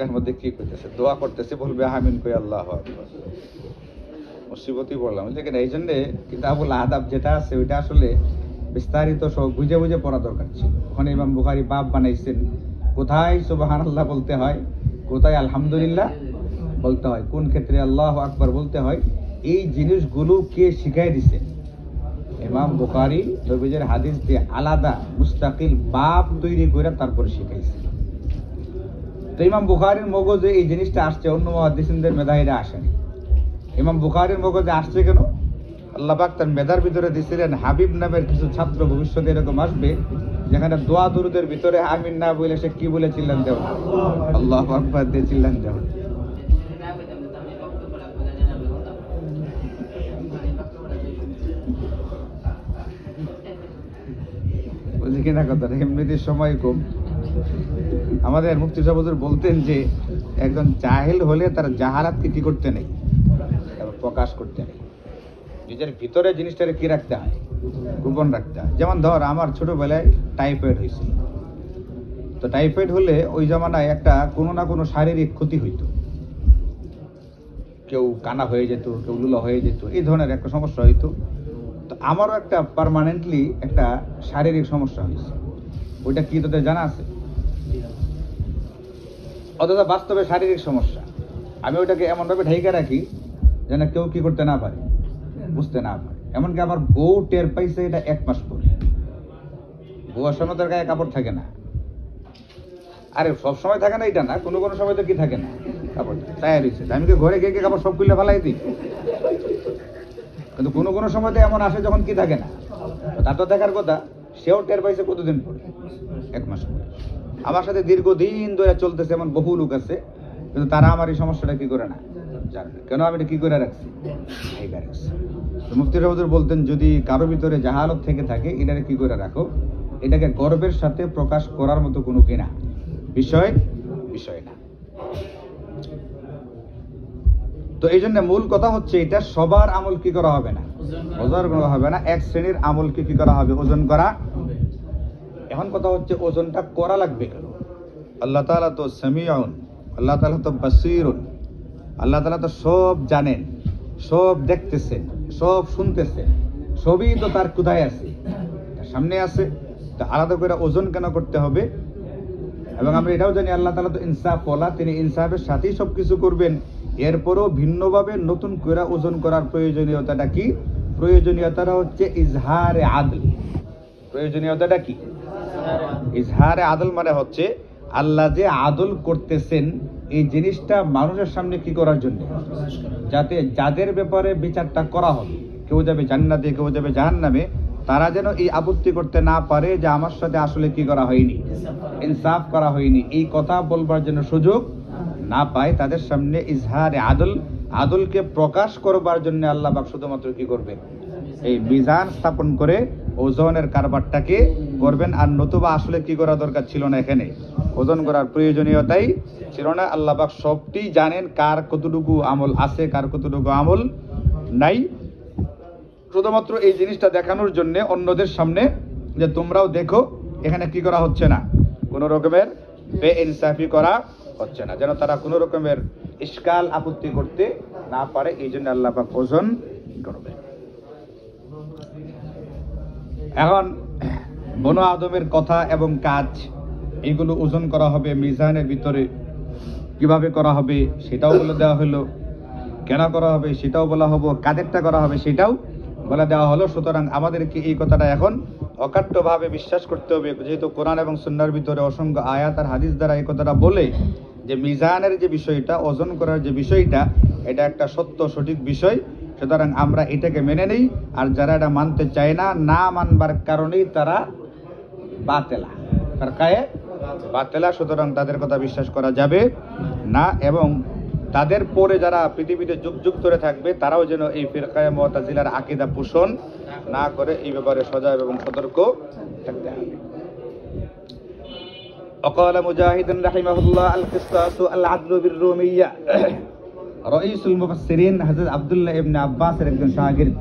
জায়গার মধ্যে কি করতেছে, দোয়া করতেছে, বলবে আমিন কই আল্লাহু আকবার। মুসিবতই বললাম লেকিন এই জন্যে কিতাবুল আদাব যেটা আছে ওইটা আসলে বিস্তারিত সব বুঝে বুঝে পড়া দরকার ছিল। ওখানে ইমাম বুখারী বাব বানাইছেন কোথায় সুবহানাল্লাহ বলতে হয়, কোথায় আলহামদুলিল্লাহ বলতে হয়, কোন ক্ষেত্রে আল্লাহু আকবার বলতে হয়, এই জিনিসগুলো কে শিখাই দিছে? ইমাম বুখারী নবীজির হাদিস দিয়ে আলাদা মুস্তাকিল বাব তৈরি করে তারপরে শিখাইছে। তো ইমাম বুখারীর মগজে এই জিনিসটা আসছে, অন্য মুহাদ্দিসিনদের মেধাইরা আসেনি। ইমাম বুখারীর মগজে আসছে কেন? আল্লাহ পাক তার মেধার ভিতরে দিছিলেন হাবিব নামের কিছু ছাত্র ভবিষ্যতে এরকম আসবে যেখানে দোয়া দুরুদের ভিতরে আমিন না বলে সে কি বলে চিল্লান দেও, আল্লাহু আকবার দিয়ে চিল্লান দেও। বুঝি কিনা কথা, এমনিতে সময় কম। আমাদের মুফতি সাহেব হুজুর বলতেন যে একজন জাহেল হলে তার জাহালাতকে কি করতে নেই, প্রকাশ করতে নেই, নিজের ভিতরে জিনিসটাকে কি রাখতে হয়, গোপন রাখতে হয়। যেমন ধর আমার ছোটবেলায় টাইফয়েড হয়েছিল, তো টাইফয়েড হলে ওই জামানায় একটা কোনো না কোনো শারীরিক ক্ষতি হইতো, কেউ কানা হয়ে যেত, কেউ লুলা হয়ে যেত, এই ধরনের একটা সমস্যা হইতো। তো আমারও একটা পার্মানেন্টলি একটা শারীরিক সমস্যা হয়েছে। ওইটা কি তোদের জানা আছে? অথচ বাস্তবে শারীরিক সমস্যা। আমি ওইটাকে এমনভাবে ঢেকে রাখি যেন কেউ কি করতে না পারে, বুঝতে না পারে। এমনকি আমার বউ টের পাইছে এটা 1 মাস পরে। বউয়ের সময় তার গায়ে কাপড় থাকে না, আরে সব সময় থাকে না এটা না, কোনো কোনো সময় তো কি থাকে না, কাপড় তাই রয়েছে। আমি কি ঘরে গিয়ে কাপড় সব খুলে ফেলাই দিই, কিন্তু কোনো কোনো সময় তো এমন আসে যখন কি থাকে না, তা তো দেখার কথা। সেও টের পাইছে কতদিন পরে, 1 মাস পরে। আমার সাথে দীর্ঘদিন ধরে চলতেছে এমন বহু লোক আছে, কিন্তু তারা আমার এই সমস্যাটা কি করে না, জানে না। কেন? আমি এটা কি করে রাখছি, মুফতি হুজুর বলতেন যদি কারো ভিতরে জাহালত থেকে থাকে এটাকে কি করে রাখো, এটাকে গর্বের সাথে প্রকাশ করার মতো কোনো কিনা বিষয় না। তো এই জন্য মূল কথা হচ্ছে এটা সবার আমল কি করা হবে না, ওজন করা হবে না। এক শ্রেণীর আমলকে কি করা হবে, ওজন করা। এখন কথা হচ্ছে ওজনটা করা লাগবে কেন? আল্লাহ তাআলা তো সামিউন, আল্লাহ তাআলা তো বাসীরুন, আল্লাহ তাআলা তো সব জানেন, সব দেখতেছেন, সব শুনতেছেন, সবই তো তার কোথায় আছে, সামনে আছে। তা আলাদা করে ওজন কেন করতে হবে? এবং আমরা এটাও জানি আল্লাহ তাআলা তো ইনসাফ ওয়ালা, তিনি ইনসাফের সাথেই সবকিছু করবেন। এরপরও ভিন্নভাবে নতুন করে ওজন করার প্রয়োজনীয়তাটা কি? প্রয়োজনীয়তাটা হচ্ছে ইজহারে আদল। প্রয়োজনীয়তাটা কি? ইজহারে আদল মানে হচ্ছে আল্লাহ যে আদল করতেছেন এই জিনিসটা মানুষের সামনে কি করার জন্য, যাতে যাদের ব্যাপারে বিচারটা করা হবে, কেউ যাবে জান্নাতে, কেউ যাবে জাহান্নামে, তারা যেন এই আপত্তি করতে না পারে যে আমার সাথে আসলে কি করা হয়নি, ইনসাফ করা হয়নি, এই কথা বলবার জন্য সুযোগ না পায়। তাদের সামনে ইজহারে আদল, আদলকে প্রকাশ করবার জন্য আল্লাহ পাক শুধুমাত্র কি করবেন, এই মিজান স্থাপন করে ওজনের কারবারটাকে করবেন। আর নতুবা আসলে কি করা দরকার ছিল না, এখানে ওজন করার প্রয়োজনীয়তাই ছিল না। আল্লাহ পাক সবটি জানেন কার কতটুকু আমল আছে, কার কতটুকু আমল নাই। শুধুমাত্র এই জিনিসটা দেখানোর জন্য অন্যদের সামনে যে তোমরাও দেখো এখানে কি করা হচ্ছে না, কোনো রকমের বেইনসাফি করা হচ্ছে না, যেন তারা কোনো রকমের ইশকাল আপত্তি করতে না পারে। এই জন্য আল্লাহ পাক ওজন করবে। এখন বনু আদমের কথা এবং কাজ এগুলো ওজন করা হবে মিজানের ভিতরে, কিভাবে করা হবে সেটাও বলে দেওয়া হলো, কেন করা হবে সেটাও বলা হলো, কাদেরটা করা হবে সেটাও বলে দেওয়া হলো। সুতরাং আমাদেরকে এই কথাটা এখন অকাট্যভাবে বিশ্বাস করতে হবে, যেহেতু কোরআন এবং সুন্নাহর ভিতরে অসংখ্য আয়াত আর হাদিস দ্বারা এই কথাটা বলে যে মিজানের যে বিষয়টা, ওজন করার যে বিষয়টা, এটা একটা সত্য সঠিক বিষয়। সুতরাং আমরা এটাকে মেনে নেই। আর যারা এটা মানতে চায় না, না মানবার কারণেই তারা বাতেলা, তার কায়ে বাতেলা। সুতরাং তাদের কথা বিশ্বাস করা যাবে না। এবং তাদের পরে যারা পৃথিবীতে যুগ যুগ ধরে থাকবে তারাও যেন এই ফিরকায়ে মুতাজিলার আকীদা পোষণ না করে, এই ব্যাপারে সজাগ এবং সতর্ক থাকতে হবে। وقال مجاهد رحمه الله القصاص العدل بالرومية। রাইসুল মুফাসসিরিন হযরত আব্দুল্লাহ ইবনে আব্বাসের একজন শাগির্দ,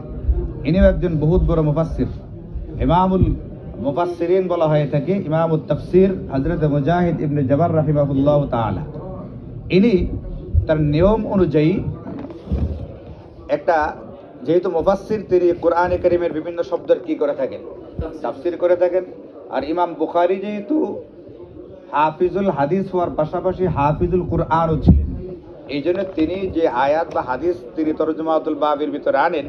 ইনিও একজন বহুত বড় মুফাসসির, ইমামুল মুফাসসিরিন বলা হয়ে থাকে, ইমামুত তাফসীর হযরত মুজাহিদ ইবনে জাবার রাহিমাহুল্লাহ তাআলা। ইনি তার নিয়ম অনুযায়ী একটা, যেহেতু মুফাসসির তিনি কোরআনে কারীমের বিভিন্ন শব্দের কি করে থাকেন, তাফসীর করে থাকেন। আর ইমাম বুখারী যেহেতু হাফিজুল হাদিস হওয়ার পাশাপাশি হাফিজুল কোরআনও ছিলেন, এই জন্য তিনি যে আয়াত বা হাদিস তিনি তরজমাতুল বাবের ভিতরে আনেন,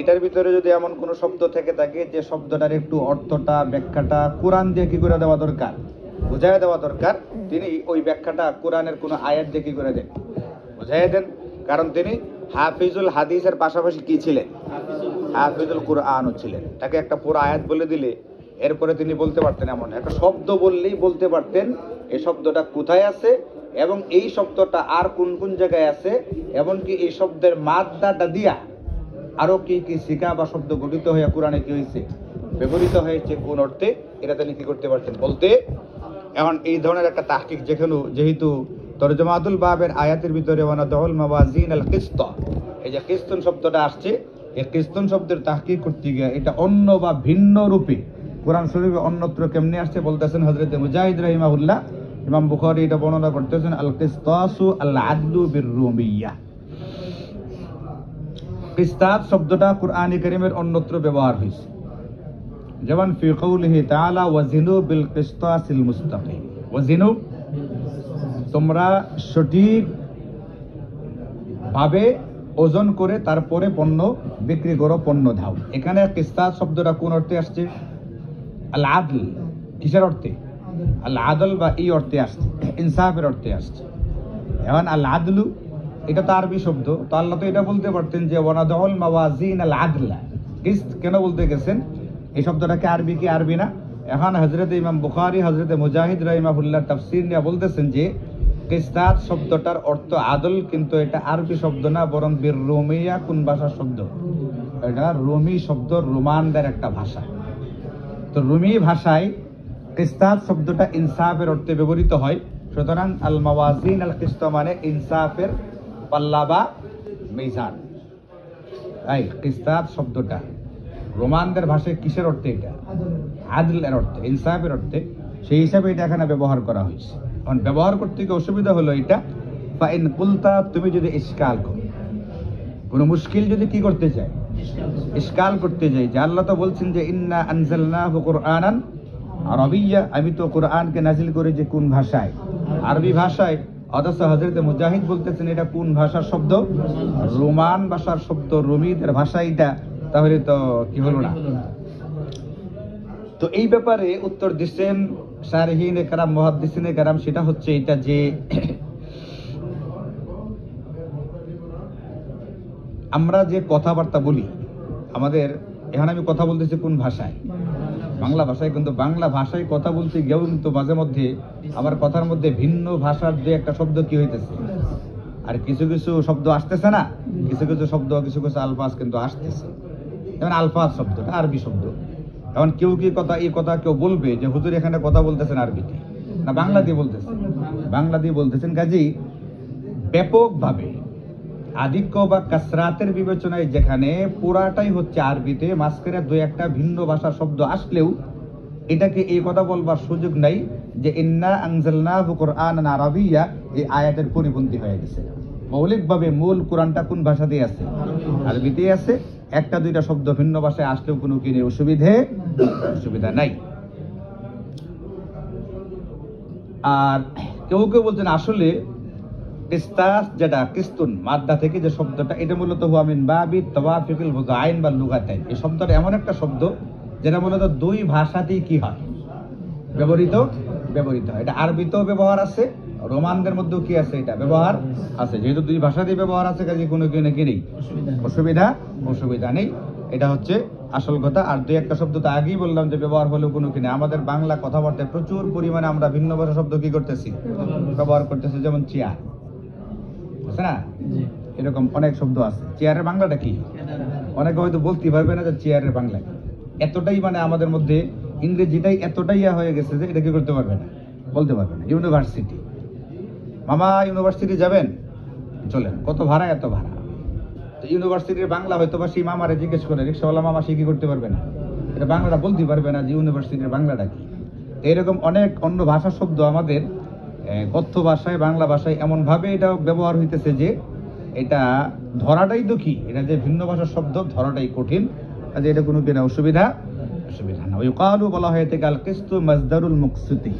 এটার ভিতরে যদি এমন কোনো শব্দ থেকে থাকে যে শব্দটার একটু অর্থটা ব্যাখ্যাটা কোরআন দিয়ে কি করে দেওয়া দরকার, বুঝাই দেওয়া দরকার, তিনি ওই ব্যাখ্যাটা কোরআনের কোনো আয়াত দিয়ে কি করে দেন, বুঝাই দেন। কারণ তিনি হাফিজুল হাদিসের পাশাপাশি কি ছিলেন, হাফিজুল কোরআনও ছিলেন। তাকে একটা পুরো আয়াত বলে দিলে এরপরে তিনি বলতে পারতেন, এমন একটা শব্দ বললেই বলতে পারতেন এই শব্দটা কোথায় আছে এবং এই শব্দটা আর কোন কোন জায়গায় আছে, এমনকি এই শব্দের মাদ্দাটা দিয়া আরো কি কি শিখা বা শব্দ গঠিত হয়ে কোরআনে কি হয়েছে, ব্যবহৃত হয়েছে, কোন অর্থে, এটা তিনি কি করতে পারতেন, বলতে। এখন এই ধরনের একটা তাহকিক যেহেতু তরজমাতুল বাবের আয়াতের ভিতরে ওয়ানাদউল মাওয়াজিন আল কিসত, এই যে কিস্তুন শব্দটা আসছে, এই কিস্তুন শব্দের তাহকিক করতে গিয়ে এটা অন্য বা ভিন্ন রূপে কোরআন শরীফে অন্যত্র কেমনে আসছে বলতেছেন হযরত মুজাহিদ রাহিমাহুল্লাহ। ইমাম বুখারী এটা বর্ণনা করতেছেন, আল কিসতাসু আল আদলু বির রুমিয়্যাহ। কিসতাস শব্দটা কোরআনে কারীমের অন্যত্র ব্যবহার হয়েছে, যেমন ফি কওলিহি তাআলা ওয়াজিনু বিল কিসতাসিল মুস্তাকিম, ওয়াজিনু তোমরা সঠিক ভাবে ওজন করে তারপরে পণ্য বিক্রি করো, পণ্য দাও। এখানে কিসতাস শব্দটা কোন অর্থে আসছে, আল আদল, কিসের অর্থে, আল আদল বা এই অর্থে আসছে, ইনসাফের অর্থে আসছে। এখন আল আদলু এটা তো আরবি শব্দ, তো আল্লাহ তো এটা বলতে পারতেন যে ওয়ানাদউল মাওয়াজিন আল আদলা, কিস্ত কেন বলতে গেছেন, এই শব্দটা কি আরবি কি আরবি না। এখন হযরত ইমাম বুখারী হযরত মুজাহিদ রাহিমাহুল্লাহ তাফসীর নিয়ে বলতেছেন যে কিসতাস শব্দটার অর্থ আদল, কিন্তু এটা আরবি শব্দ না, বরং বির রুমিয়া, কোন ভাষার শব্দ, এটা রুমি শব্দ, রোমানদের একটা ভাষা। তো রুমি ভাষায় কিসতাস শব্দটা ইনসাফের অর্থে ব্যবহৃত হয়। সুতরাং আল মাওয়াজিন আল কিসত মানে ইনসাফের পাল্লা বা মিজান। তাই কিসতাস শব্দটা রোমানদের ভাষায় কিসের অর্থে, এটা আদলের অর্থে, ইনসাফের অর্থে, সেই হিসাবে এটা এখানে ব্যবহার করা হয়েছে। এখন ব্যবহার করতে গিয়ে অসুবিধা হলো এটা, ফাইন কুলতা, তুমি যদি ইশকাল করো, কোনো মুশকিল যদি কি করতে চাই, ইশকাল করতে যাই, যে আল্লাহ তো বলছেন যে ইন্না আনজালনাহু কুরআনান আরাবিয়্যা, আমি তো কোরআনকে নাজিল করি যে কোন ভাষায়, আরবি ভাষায়, অথচ হযরত মুজাহিদ বলতেছেন এটা কোন ভাষার শব্দ, রোমান ভাষার শব্দ, রোমীদের ভাষা এটা, তাহলে তো কি হলো না। তো এই ব্যাপারে উত্তর দিচ্ছেন শারহিনে কেরাম, মুহাদ্দিসিনে কেরাম, সেটা হচ্ছে এটা যে আমরা যে কথাবার্তা বলি, আমাদের এখানে আমি কথা বলতেছি কোন ভাষায়, বাংলা ভাষায়, কিন্তু বাংলা ভাষায় কথা বলতে গিয়েও কিন্তু মাঝে মধ্যে আমার কথার মধ্যে ভিন্ন ভাষার যে একটা শব্দ কি হইতেছে, আর কিছু কিছু শব্দ আসতেছে না, কিছু কিছু শব্দ, কিছু কিছু আলফাজ কিন্তু আসতেছে। যেমন আলফাজ শব্দটা আরবি শব্দ, এখন কেউ কি কথা, এই কথা কেউ বলবে যে হুজুর এখানে কথা বলতেছেন আরবিতে না বাংলা দিয়ে বলতেছেন, বাংলা দিয়ে বলতেছেন। কাজেই ব্যাপকভাবে আধিক্য বা কাসরাতের বিবেচনায় যেখানে পুরাটাই হচ্ছে আরবিতে, মাঝখানে দুই একটা ভিন্ন ভাষার শব্দ আসলেও এটাকে এই কথা বলবার সুযোগ নাই যে ইন্না আনজালনাহু কুরআনান আরাবিয়্যা, এই আয়াতের পরিপন্থী হয়ে গেছে। মৌলিকভাবে মূল কোরআনটা কোন ভাষা দিয়ে আছে, আরবিতে আছে, একটা দুইটা শব্দ ভিন্ন ভাষায় আসলেও কোনো কিনে অসুবিধা নাই। আর কেউ কেউ বলছেন আসলে কিসতাস যেটা কিস্তুন মাদ্দা থেকে যে শব্দটা, এটা মূলত হুয়া মিন বাবি তাওয়াফিকুল বুদাইন বা লুগাতাইন, এই শব্দটা এমন একটা শব্দ যেটা মূলত দুই ভাষাতেই কি হয়, ব্যবহৃত হয়। এটা আরবিতেও ব্যবহার আছে, রোমানদের মধ্যেও কি আছে, এটা ব্যবহার আছে। যেহেতু দুই ভাষাতেই ব্যবহার আছে, কাজে কোনো কি নেই, অসুবিধা নেই। এটা হচ্ছে আসল কথা। আর দুই একটা শব্দ তো আগেই বললাম যে ব্যবহার হলেও কোনো কি নেই। আমাদের বাংলা কথাবার্তায় প্রচুর পরিমাণে আমরা ভিন্ন ভাষা শব্দ কি করতেছি, ব্যবহার করতেছি। যেমন চেয়ার আছে না, এরকম অনেক শব্দ আছে। চেয়ারের বাংলাটা কি, অনেকে হয়তো বলতে পারবে না যে চেয়ারের বাংলা কি। এতটাই মানে আমাদের মধ্যে ইংরেজিটাই এতটাই হয়ে গেছে যে এটা কি করতে পারবে না, বলতে পারবে না। ইউনিভার্সিটি, মামা ইউনিভার্সিটি যাবেন, চলেন, কত ভাড়া, এত ভাড়া। তো ইউনিভার্সিটির বাংলা হয়তো বা সেই মামারে জিজ্ঞেস করে, রিক্সাওয়ালা মামা সে কি করতে পারবে না, এটা বাংলাটা বলতে পারবে না যে ইউনিভার্সিটির বাংলাটা কি। এরকম অনেক অন্য ভাষার শব্দ আমাদের কথ্য ভাষায় বাংলা ভাষায় এমন ভাবে এটা ব্যবহার হইতেছে যে এটা ধরাটাই তো কি, এটা যে ভিন্ন ভাষার শব্দ ধরাটাই কঠিন, কাজে এটা কোনো কিনা অসুবিধা না। ওই কালু বলা হয়ে থাকে আল কিস্তু মাজদারুল মুকসিতি।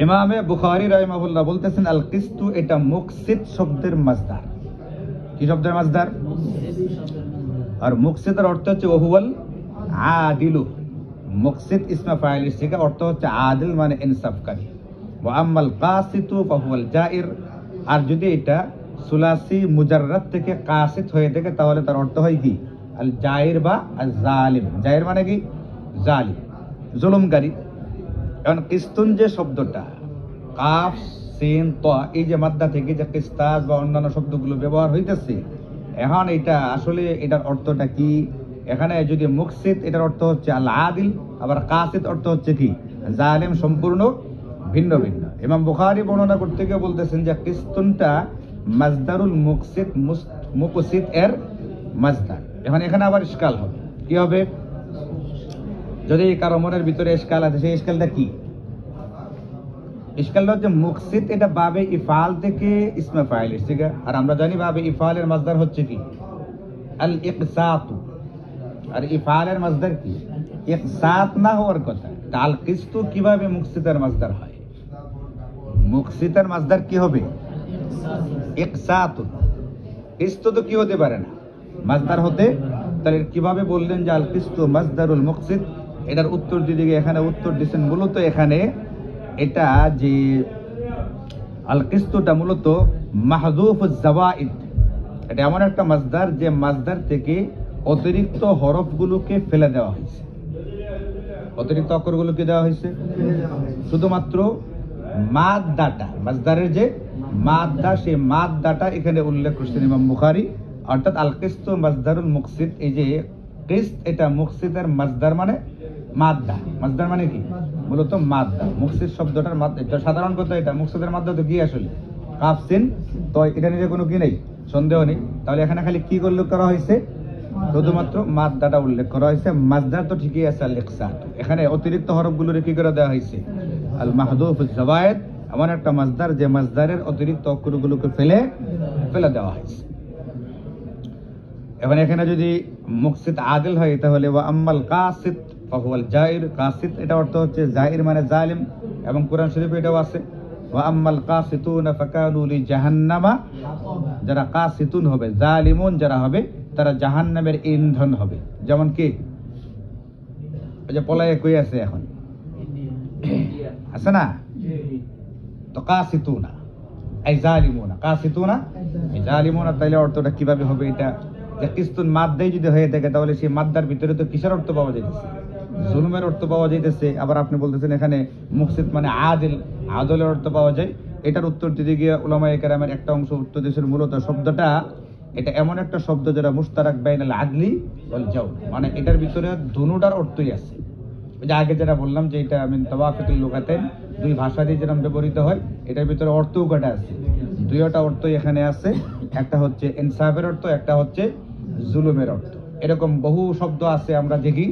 ইমামে বুখারী রাহিমাহুল্লাহ বলতেছেন আল কিস্তু এটা মুকসিত শব্দের মাজদার। কি শব্দের মাজদার? আর মুকসিতের অর্থ হচ্ছে ওহুয়াল আদিলু। মুকসিত ইসমে ফাইল থেকে অর্থ হচ্ছে আদিল মানে ইনসাফকারী। ওয়া আম্মাল কাসিতু ফাহুয়াল জাইর। আর যদি এটা সুলাসি মুজাররাদ থেকে কাসিত হয়ে থাকে তাহলে তার অর্থ হয় কি আল জাইর বা আল জালিম। জাইর মানে কি জালিম, জুলুমকারী। এখন কিস্তুন যে শব্দটা কাফ সিন ত এই যে মাদ্দা থেকে যে কিস্তাস বা অন্যান্য শব্দগুলো ব্যবহার হইতেছে, এখন এটা আসলে এটার অর্থটা কি? এখানে যদি মুকসিত এটার অর্থ হচ্ছে আল আদিল, আবার কাসিত অর্থ হচ্ছে কি জালিম, সম্পূর্ণ ভিন্ন ভিন্ন। ইমাম বুখারী বর্ণনা করতে গিয়ে বলতেছেন যে কিস্তুনটা মাজদারুল মুকসিত মুকসিত এর মাজদার। এখন এখানে আবার ইশকাল হবে, কি হবে? যদি কারো মনের ভিতরে ইশকাল আছে, সেই ইশকালটা কি? ইশকালটা হচ্ছে মুকসিত এটা বাবে ইফাল থেকে ইসমে ফাইল এসেছে, আর আমরা জানি বাবে ইফালের মাজদার হচ্ছে কি আল ইকসাতু, আর ইফালের মাজদার কি ইকসাত না হওয়ার কথা। আল কিস্তু কিভাবে মুকসিতের মাজদার হয়? মুকসিতের মাজদার কি হবে? ইকসাতু। কিস্তু তো কি হতে পারে না মাজদার হতে, তাহলে কিভাবে বললেন যে আল কিস্তু মাজদারুল মুকসিত? এটার উত্তর দিকে এখানে উত্তর দিচ্ছেন মূলত এখানে এটা যে আল কিস্তুটা মূলত মাহযুফুজ জাওয়াইদ। এটা এমন একটা মাজদার যে মাজদার থেকে অতিরিক্ত হরফগুলোকে ফেলে দেওয়া হয়েছে, অতিরিক্ত অক্ষরগুলোকে দেওয়া হয়েছে, শুধুমাত্র মাদ্দাটা, মাজদারের যে মাদ্দা সেই মাদ্দাটা এখানে উল্লেখ করছেন ইমাম বুখারী। অর্থাৎ আল কিস্তু মাজদারুল মুকসিত, এই যে কিস্ত এটা মুকসিতের মাজদার মানে মাদ্দা। মাজদার মানে কি মূলত মাদ্দা। মুকসিত শব্দটার মাদ্দা সাধারণ কথা, এটা মুকসিতের মাদ্দা তো কি আসলে কাফ সিন, তো এটা নিয়ে কোনো কি নেই, সন্দেহ নেই। তাহলে এখানে খালি কি উল্লেখ করা হয়েছে? শুধুমাত্র মাদ্দাটা উল্লেখ করা হয়েছে। মাজদার তো ঠিকই আছে আল ইকসাত, এখানে অতিরিক্ত হরফগুলোরে কি করে দেওয়া হয়েছে আল মাহযুফুজ জাওয়ায়েদ, এমন একটা মাজদার যে মাজদারের অতিরিক্ত অক্ষরগুলোকে ফেলে দেওয়া হয়েছে। এখন এখানে যদি মুকসিত আদিল হয় তাহলে ওয়া আম্মাল কাসিত ফাহুয়াল জাইর। কাসিত এটা অর্থ হচ্ছে জাইর মানে জালিম, এবং কোরআন শরীফে এটাও আছে ওয়া আম্মাল কাসিতুনা ফাকানু লিজাহান্নামা। যারা কাসিতুন হবে, জালিমুন যারা হবে, তারা জাহান্নামের ইন্ধন হবে। যেমন কি ওই যে পলায়ে কই আছে এখন আছে না, তো কাসিতুনা এই জালিমুনা, কাসিতুনা এই জালিমুনা, তাইলে অর্থটা কিভাবে হবে? এটা যে কিস্তুন মাদ্দাই যদি হয়ে থাকে তাহলে সেই মাদ্দার ভিতরে তো কিসের অর্থ পাওয়া যাইতেছে? জুলুমের অর্থ পাওয়া যাইতেছে। আবার আপনি বলতেছেন এখানে মুকসিত মানে আদিল, আদলের অর্থ পাওয়া যায়। এটার উত্তর দিতে গিয়ে উলামায়ে কেরামের একটা অংশ উত্তর দিয়েছেন মূলত শব্দটা এটা এমন একটা শব্দ যেটা মুশতারাক বাইনাল আদলি ওয়াল জাওর, মানে এটার ভিতরে দুটোটার অর্থই আছে। ওই যে আগে যেটা বললাম যে এটা মিন তাওয়াফিকুল লুগাতাইন, দুই ভাষা দিয়ে যেরকম ব্যবহৃত হয়, এটার ভিতরে অর্থও কটা আছে, দুইটা অর্থই এখানে আছে। একটা হচ্ছে ইনসাফের অর্থ, একটা হচ্ছে জুলুমের অর্থ। এরকম বহু শব্দ আছে আমরা দেখি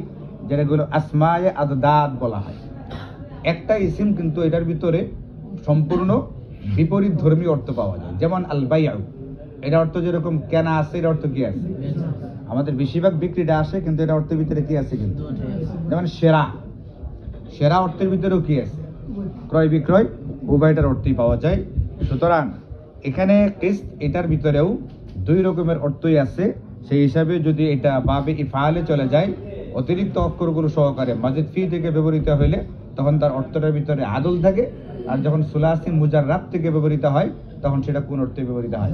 যেগুলো আসমায়ে আদদাদ বলা হয়। একটা ইসিম কিন্তু এটার ভিতরে সম্পূর্ণ বিপরীত ধর্মী অর্থ পাওয়া যায়। যেমন আল বাইউ, এটা অর্থ যেরকম কেনা আছে, এর অর্থ কি আছে? আমাদের বেশিরভাগ বিক্রিটা আসে কিন্তু এটা অর্থের ভিতরে কি আছে? কিন্তু যেমন সেরা, সেরা অর্থের ভিতরেও কি আছে? ক্রয় বিক্রয় উভয়টার অর্থই পাওয়া যায়। সুতরাং এখানে কিস্ত এটার ভিতরেও দুই রকমের অর্থই আছে। সেই হিসাবে যদি এটা বাবে ইফালে চলে যায়, অতিরিক্ত অক্ষরগুলো সহকারে মাজিদ ফি থেকে ব্যবহৃত হইলে তখন তার অর্থটার ভিতরে আদল থাকে, আর যখন সুলাসি মুজাররাদ থেকে ব্যবহৃত হয় তখন সেটা কোন অর্থে ব্যবহৃত হয়।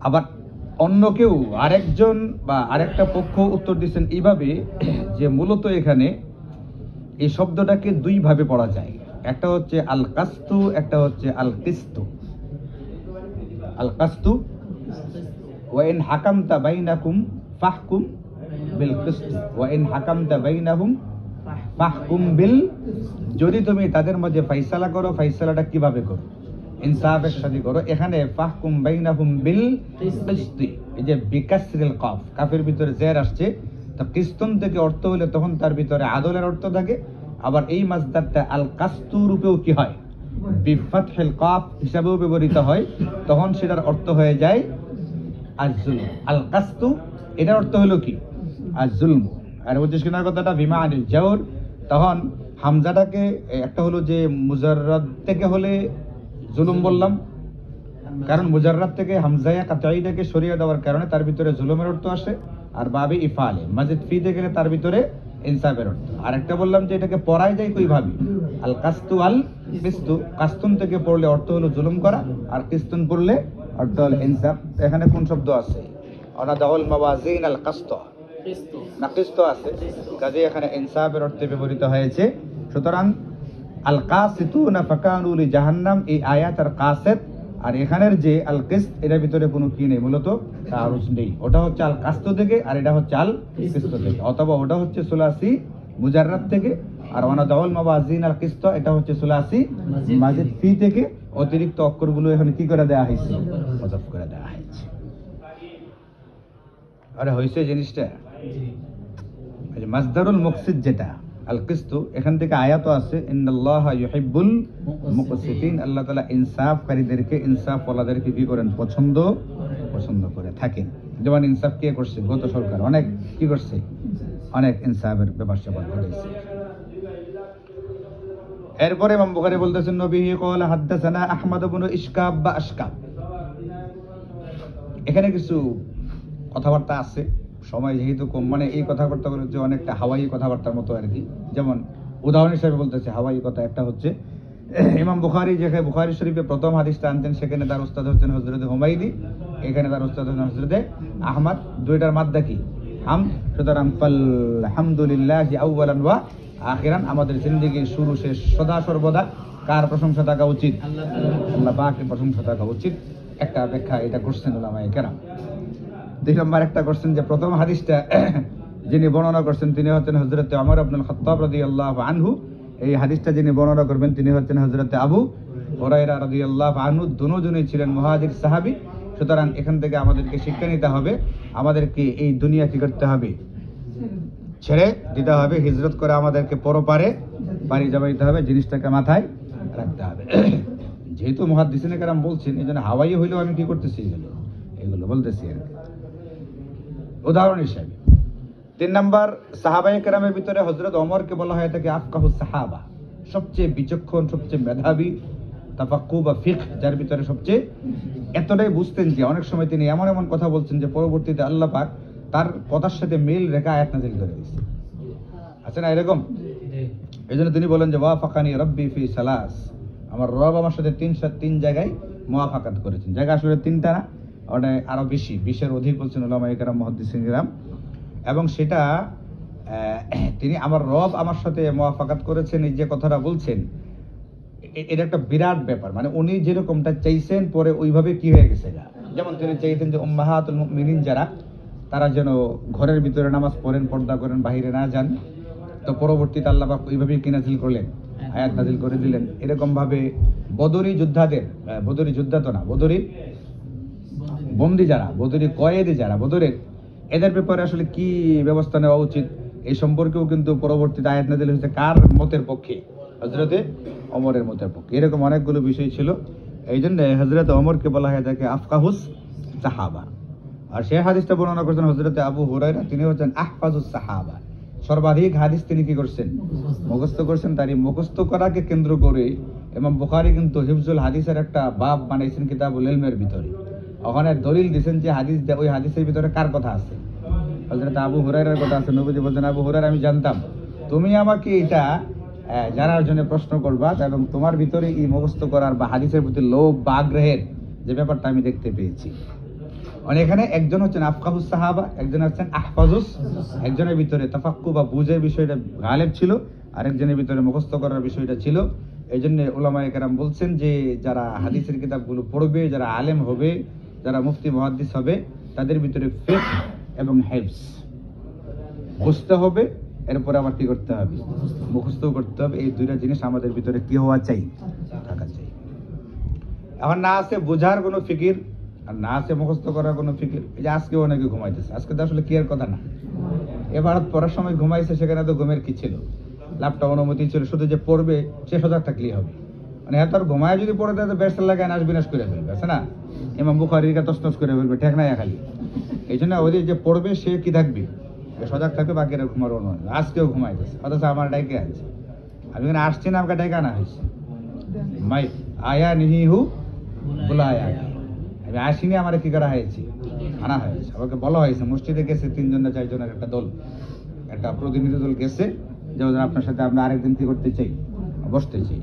আবার অন্য কেউ আরেকজন বা আরেকটা পক্ষ উত্তর দিচ্ছেন এইভাবে যে মূলত এখানে এই শব্দটাকে দুই ভাবে পড়া যায়, একটা হচ্ছে আল কাস্তু, একটা হচ্ছে আল কিস্তু। আল কাস্তু ওয়া ইন হাকামতা বাইনাকুম ফাহকুম বিল কিস্ত ওয়া ইন হাকামতা বাইনাহুম ফাহকুম বিল, যদি তুমি তাদের মধ্যে ফাইসালা করো, ফাইসালাটা কিভাবে করো? ইনসাফের সাথে করো। এখানে ফাহকুম বাইনাহুম বিল কিস্তি, এই যে বিকাসরিল কাফ, কাফের ভিতরে জের আসছে, তো কিস্তুন থেকে অর্থ হলে তখন তার ভিতরে আদলের অর্থ থাকে, আবার এই মাসদারটা আল কাস্তু রূপেও কি হয়, বিফাতহিল কাফ হিসাবেও ব্যবহৃত হয়, তখন সেটার অর্থ হয়ে যায় আজ-জুলম। আল কাস্তু এটার অর্থ হলো কি, আজ-জুলম। আর বুঝছিস কিনা কথাটা, বিমা আনিল জাওর, তখন হামজাটাকে একটা হলো যে মুজাররাদ থেকে হলে জুলুম বললাম, কারণ মুজাররাদ থেকে হামজায়া কাতাইদাকে সরিয়ে দেওয়ার কারণে তার ভিতরে জুলুমের অর্থ আসে, আর বাবে ইফালে মাজিদ ফিতে গেলে তার ভিতরে ইনসাফের অর্থ। আর একটা বললাম যে এটাকে পড়াই যায় কইভাবে, আল কাস্তু আল কিস্তু, কাস্তুন থেকে পড়লে অর্থ হলো জুলুম করা, আর কিস্তুন পড়লে অর্থ হলো ইনসাফ। এখানে কোন শব্দ আছে, অনাদাউল মাওয়াজিন আল কাস্ত না কিস্ত আছে, কাজে এখানে ইনসাফের অর্থে ব্যবহৃত হয়েছে। সুতরাং আল কাসিতুনা ফাকানু লি জাহান্নাম, এই আয়াত আর কাসিত আর এখানের যে আল কিস্ত, এর ভিতরে কোনো কি নেই, মূলত তারুজ নেই। ওটা হচ্ছে আল কাস্ত থেকে, আর এটা হচ্ছে আল কিস্ত থেকে, অথবা ওটা হচ্ছে সুলাসি মুজাররাদ থেকে, আর ওয়ানাদাউল মাওয়াজিন আল কিস্ত এটা হচ্ছে সুলাসি মাজিদ ফি থেকে। অতিরিক্ত অক্ষরগুলো এখানে কি করে দেওয়া হয়েছে, হযফ করে দেওয়া হয়েছে। আরে হইছে জিনিসটা, এই যে মাসদারুল মুকসিদ যেটা আল কিস্তু, এখান থেকে আয়াতও আছে, ইন্নাল্লাহা ইউহিব্বুল মুকসিতিন, আল্লাহ তাআলা ইনসাফকারীদেরকে, ইনসাফওয়ালাদেরকে কি করেন, পছন্দ করে থাকেন। যেমন ইনসাফ কে করছে, গত সরকার অনেক কি করছে, অনেক ইনসাফের ব্যবস্থা করেছে। এরপরে ইমাম বুখারী বলতেছেন, নবী ক্বালা হাদাসানা আহমদ ইবনে ইশকাব বা আশকাব। এখানে কিছু কথাবার্তা আছে, সময় যেহেতু কম, মানে এই কথাবার্তাগুলো যে অনেকটা হাওয়াই কথাবার্তার মতো আর কি। যেমন উদাহরণ হিসেবে বলতেছে হাওয়াই কথা, একটা হচ্ছে ইমাম বুখারী যেখানে বুখারী শরীফে প্রথম হাদিসটা আনতেন, সেখানে তার উস্তাদ হচ্ছেন হযরত হুমায়দি, এখানে তার উস্তাদ হচ্ছেন হযরত আহমদ, দুইটার মাদ্দা কি হাম। সুতরাং আলহামদুলিল্লাহি আউওয়ালান ওয়া আখিরান, আমাদের জিন্দেগির শুরু শেষ সদা সর্বদা কার প্রশংসা থাকা উচিত, আল্লাহ পাকের প্রশংসা থাকা উচিত। একটা ব্যাখ্যা এটা করছেন উলামায়ে কেরাম। দুই নম্বর একটা করছেন যে প্রথম হাদিসটা যিনি বর্ণনা করছেন তিনি হচ্ছেন হযরত ওমর ইবনুল খাত্তাব রাদিয়াল্লাহু আনহু। এই হাদিসটা যিনি বর্ণনা করবেন তিনি হচ্ছেন হযরত আবু হুরায়রা রাদিয়াল্লাহু আনহু, দুজনেই ছিলেন মুহাজির সাহাবী। সুতরাং এখান থেকে আমাদেরকে শিক্ষা নিতে হবে, আমাদেরকে এই দুনিয়া কি করতে হবে, ছেড়ে দিতে হবে, হিজরত করে আমাদেরকে পরপারে পাড়ি জমাইতে হবে, জিনিসটাকে মাথায় রাখতে হবে। যেহেতু মুহাদ্দিসিনে কেরাম বলছেন, এই জন্য হাওয়াই হইলেও আমি কি করতেছি, এগুলো বলতেছি আর কি উদাহরণ হিসেবে। 3 নাম্বার, সাহাবায়ে কেরামের ভিতরে হযরত ওমরকে বলা হয় থাকে আফকাহুস সাহাবা, সবচেয়ে বিচক্ষণ, সবচেয়ে মেধাবী, তাফাক্কু বা ফিকহ যার ভিতরে সবচেয়ে, এতটাই বুঝতেন যে অনেক সময় তিনি এমন এমন কথা বলছেন যে পরবর্তীতে আল্লাহ পাক তার কথার সাথে মিল রেখা আয়াত নাযিল করে দিয়েছে। আছে না এরকম? এইজন্য তিনি বলেন যে ওয়াফাকানি রাব্বি ফি সালাস, আমার রব আমার সাথে তিন জায়গায় মুওয়াফাকাত করেছেন। জায়গা আসলে 3টা না, ওটা আরো বেশি, 20-এর অধিক বলছেন উলামায়ে কেরাম, মুহাদ্দিসিন কেরাম। এবং সেটা তিনি আমার রব আমার সাথে মুওয়াফাকাত করেছেন, এই যে কথাটা বলছেন, এটা একটা বিরাট ব্যাপার। মানে উনি যেরকমটা চাইছেন পরে ওইভাবে কি হয়ে গেছে। যেমন তিনি চাইতেন যে উম্মাহাতুল মুমিনিন যারা, তারা যেন ঘরের ভিতরে নামাজ পড়েন, পর্দা করেন, বাইরে না যান। তো পরবর্তীতে আল্লাহ পাক ওইভাবেই কি নাযিল করলেন, আয়াত নাযিল করে দিলেন। এরকম ভাবে বদরি যোদ্ধাদের, বদরি যোদ্ধা তো না, বদরি বন্দী যারা, বদরি কয়েদি যারা বদরের, এদের ব্যাপারে আসলে কি ব্যবস্থা নেওয়া উচিত, এই সম্পর্কেও কিন্তু পরবর্তীতে আয়াত নাযিল হয়েছে কার মতের পক্ষে, হযরতে ওমরের মতের পক্ষে। এরকম অনেকগুলো বিষয় ছিল, এই জন্য হযরত ওমরকে বলা হয় তাকে আফকাহুস সাহাবা। আর সেই হাদিসটা বর্ণনা করছেন হযরতে আবু হুরায়রা, তিনি হচ্ছেন আহফাজুস সাহাবা, সর্বাধিক হাদিস তিনি কি করছেন, মুখস্থ করছেন। তার এই মুখস্থ করাকে কেন্দ্র করে ইমাম বুখারী কিন্তু হিফজুল হাদিসের একটা বাব বানাইছেন কিতাবুল ইলমের ভিতরে। ওখানে দলিল দিয়েছেন যে হাদিস, ওই হাদিসের ভিতরে কার কথা আছে, হযরত আবু হুরায়রার কথা আছে। নবীজি বলেন, আবু হুরায়রা আমি জানতাম তুমি আমাকে এটা জানার জন্য প্রশ্ন করবা, এবং তোমার ভিতরে এই মুখস্থ করার বা হাদিসের প্রতি লোভ বা আগ্রহের যে ব্যাপারটা আমি দেখতে পেয়েছি। এখানে একজন হচ্ছেন আফকাহুস সাহাবা, একজন হচ্ছেন আহফাজুস, একজনের ভিতরে তাফাক্কু বা বুঝের বিষয়টা গালেব ছিল, আরেকজনের ভিতরে মুখস্থ করার বিষয়টা ছিল। এই জন্য উলামায়ে কেরাম বলছেন যে যারা হাদিসের কিতাবগুলো পড়বে, যারা আলেম হবে, যারা মুফতি মুহাদ্দিস হবে, তাদের ভিতরে ফিকহ এবং হিফজ বুঝতে হবে, এরপরে আবার কি করতে হবে, মুখস্থ করতে হবে। এই দুইটা জিনিস আমাদের ভিতরে কি হওয়া চাই, থাকা চাই। এখন না আছে বোঝার কোনো ফিকির, আর না আছে মুখস্থ করার কোনো ফিকির। এই যে আজকে অনেকে ঘুমাইতেছে, আজকে তো আসলে কি এর কথা না, এবার পড়ার সময় ঘুমাইছে, সেখানে তো ঘুমের কি ছিল, লাভটা অনুমতি ছিল, শুধু যে পড়বে সে সজাগ থাকলেই হবে। মানে এত আর ঘুমায় যদি পড়ে দেয় তো ব্যস্ত লাগায় নাশ বিনাশ করে ফেলবে, আছে না? ইমাম বুখারীকে তছনছ করে ফেলবে, ঠেক নাই খালি। এই জন্য ওই যে পড়বে সে কি থাকবে, সজাগ থাকবে, বাকিরা ঘুমার অনুমান। আজকেও ঘুমাইতেছে, অথচ আমার ডাইকে আছে, আমি এখানে আসছি না, আমাকে ডাইকে আনা হয়েছে। মাই আয়া নিহিহু বুলায়া, আমি আসিনি, আমার কি করা হয়েছে, আনা হয়েছে। আমাকে বলা হয়েছে, মসজিদে গেছে 3 জন না 4 জনের একটা দল, একটা প্রতিনিধি দল গেছে, যে আপনার সাথে আমরা আরেকদিন কি করতে চাই, বসতে চাই।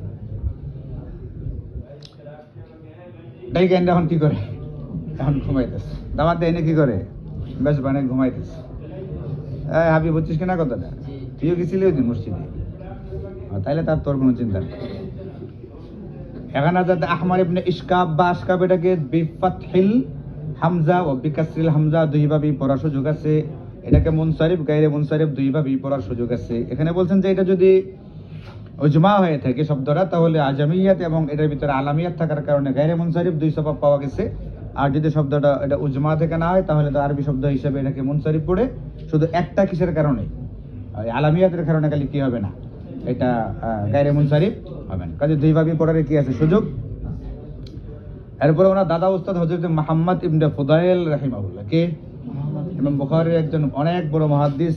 ডাইকে এখন কি করে, এখন ঘুমাইতেছে। দাওয়াত দেয় না কি করে, বেশ বানে ঘুমাইতেছে। হাবি বুঝছিস কিনা কথাটা, তুইও গেছিলি ওই দিন মসজিদে, তাইলে তার তোর কোনো চিন্তা নেই। এখানে যাতে আহমার ইবনে ইশকাব বা আশকাব, এটাকে বিফাতহিল হামজা ও বিকাসরিল হামজা দুইভাবেই পড়ার সুযোগ আছে। এটাকে মুনসারিফ গায়রে মুনসারিফ দুইভাবেই পড়ার সুযোগ আছে। এখানে বলছেন যে এটা যদি উজমা হয়ে থাকে শব্দটা, তাহলে আজামিয়াত এবং এটার ভিতরে আলামিয়াত থাকার কারণে গায়রে মুনসারিফ 2 সওয়াব পাওয়া গেছে। আর যদি শব্দটা এটা উজমা থেকে না হয়, তাহলে তো আরবি শব্দ হিসেবে এটাকে মুনসারিফ পড়ে, শুধু একটা কিসের কারণে, আলামিয়াতের কারণে খালি কি হবে না, এটা গায়রে মুনসারিফ হবে না। কাজে দুইভাবেই পড়ার কি আছে, সুযোগ। এরপরে ওনার দাদা উস্তাদ হযরত মুহাম্মদ ইবনে ফুদাইল রাহিমাহুল্লাহ, কে ইমাম বুখারীর একজন অনেক বড় মুহাদ্দিস,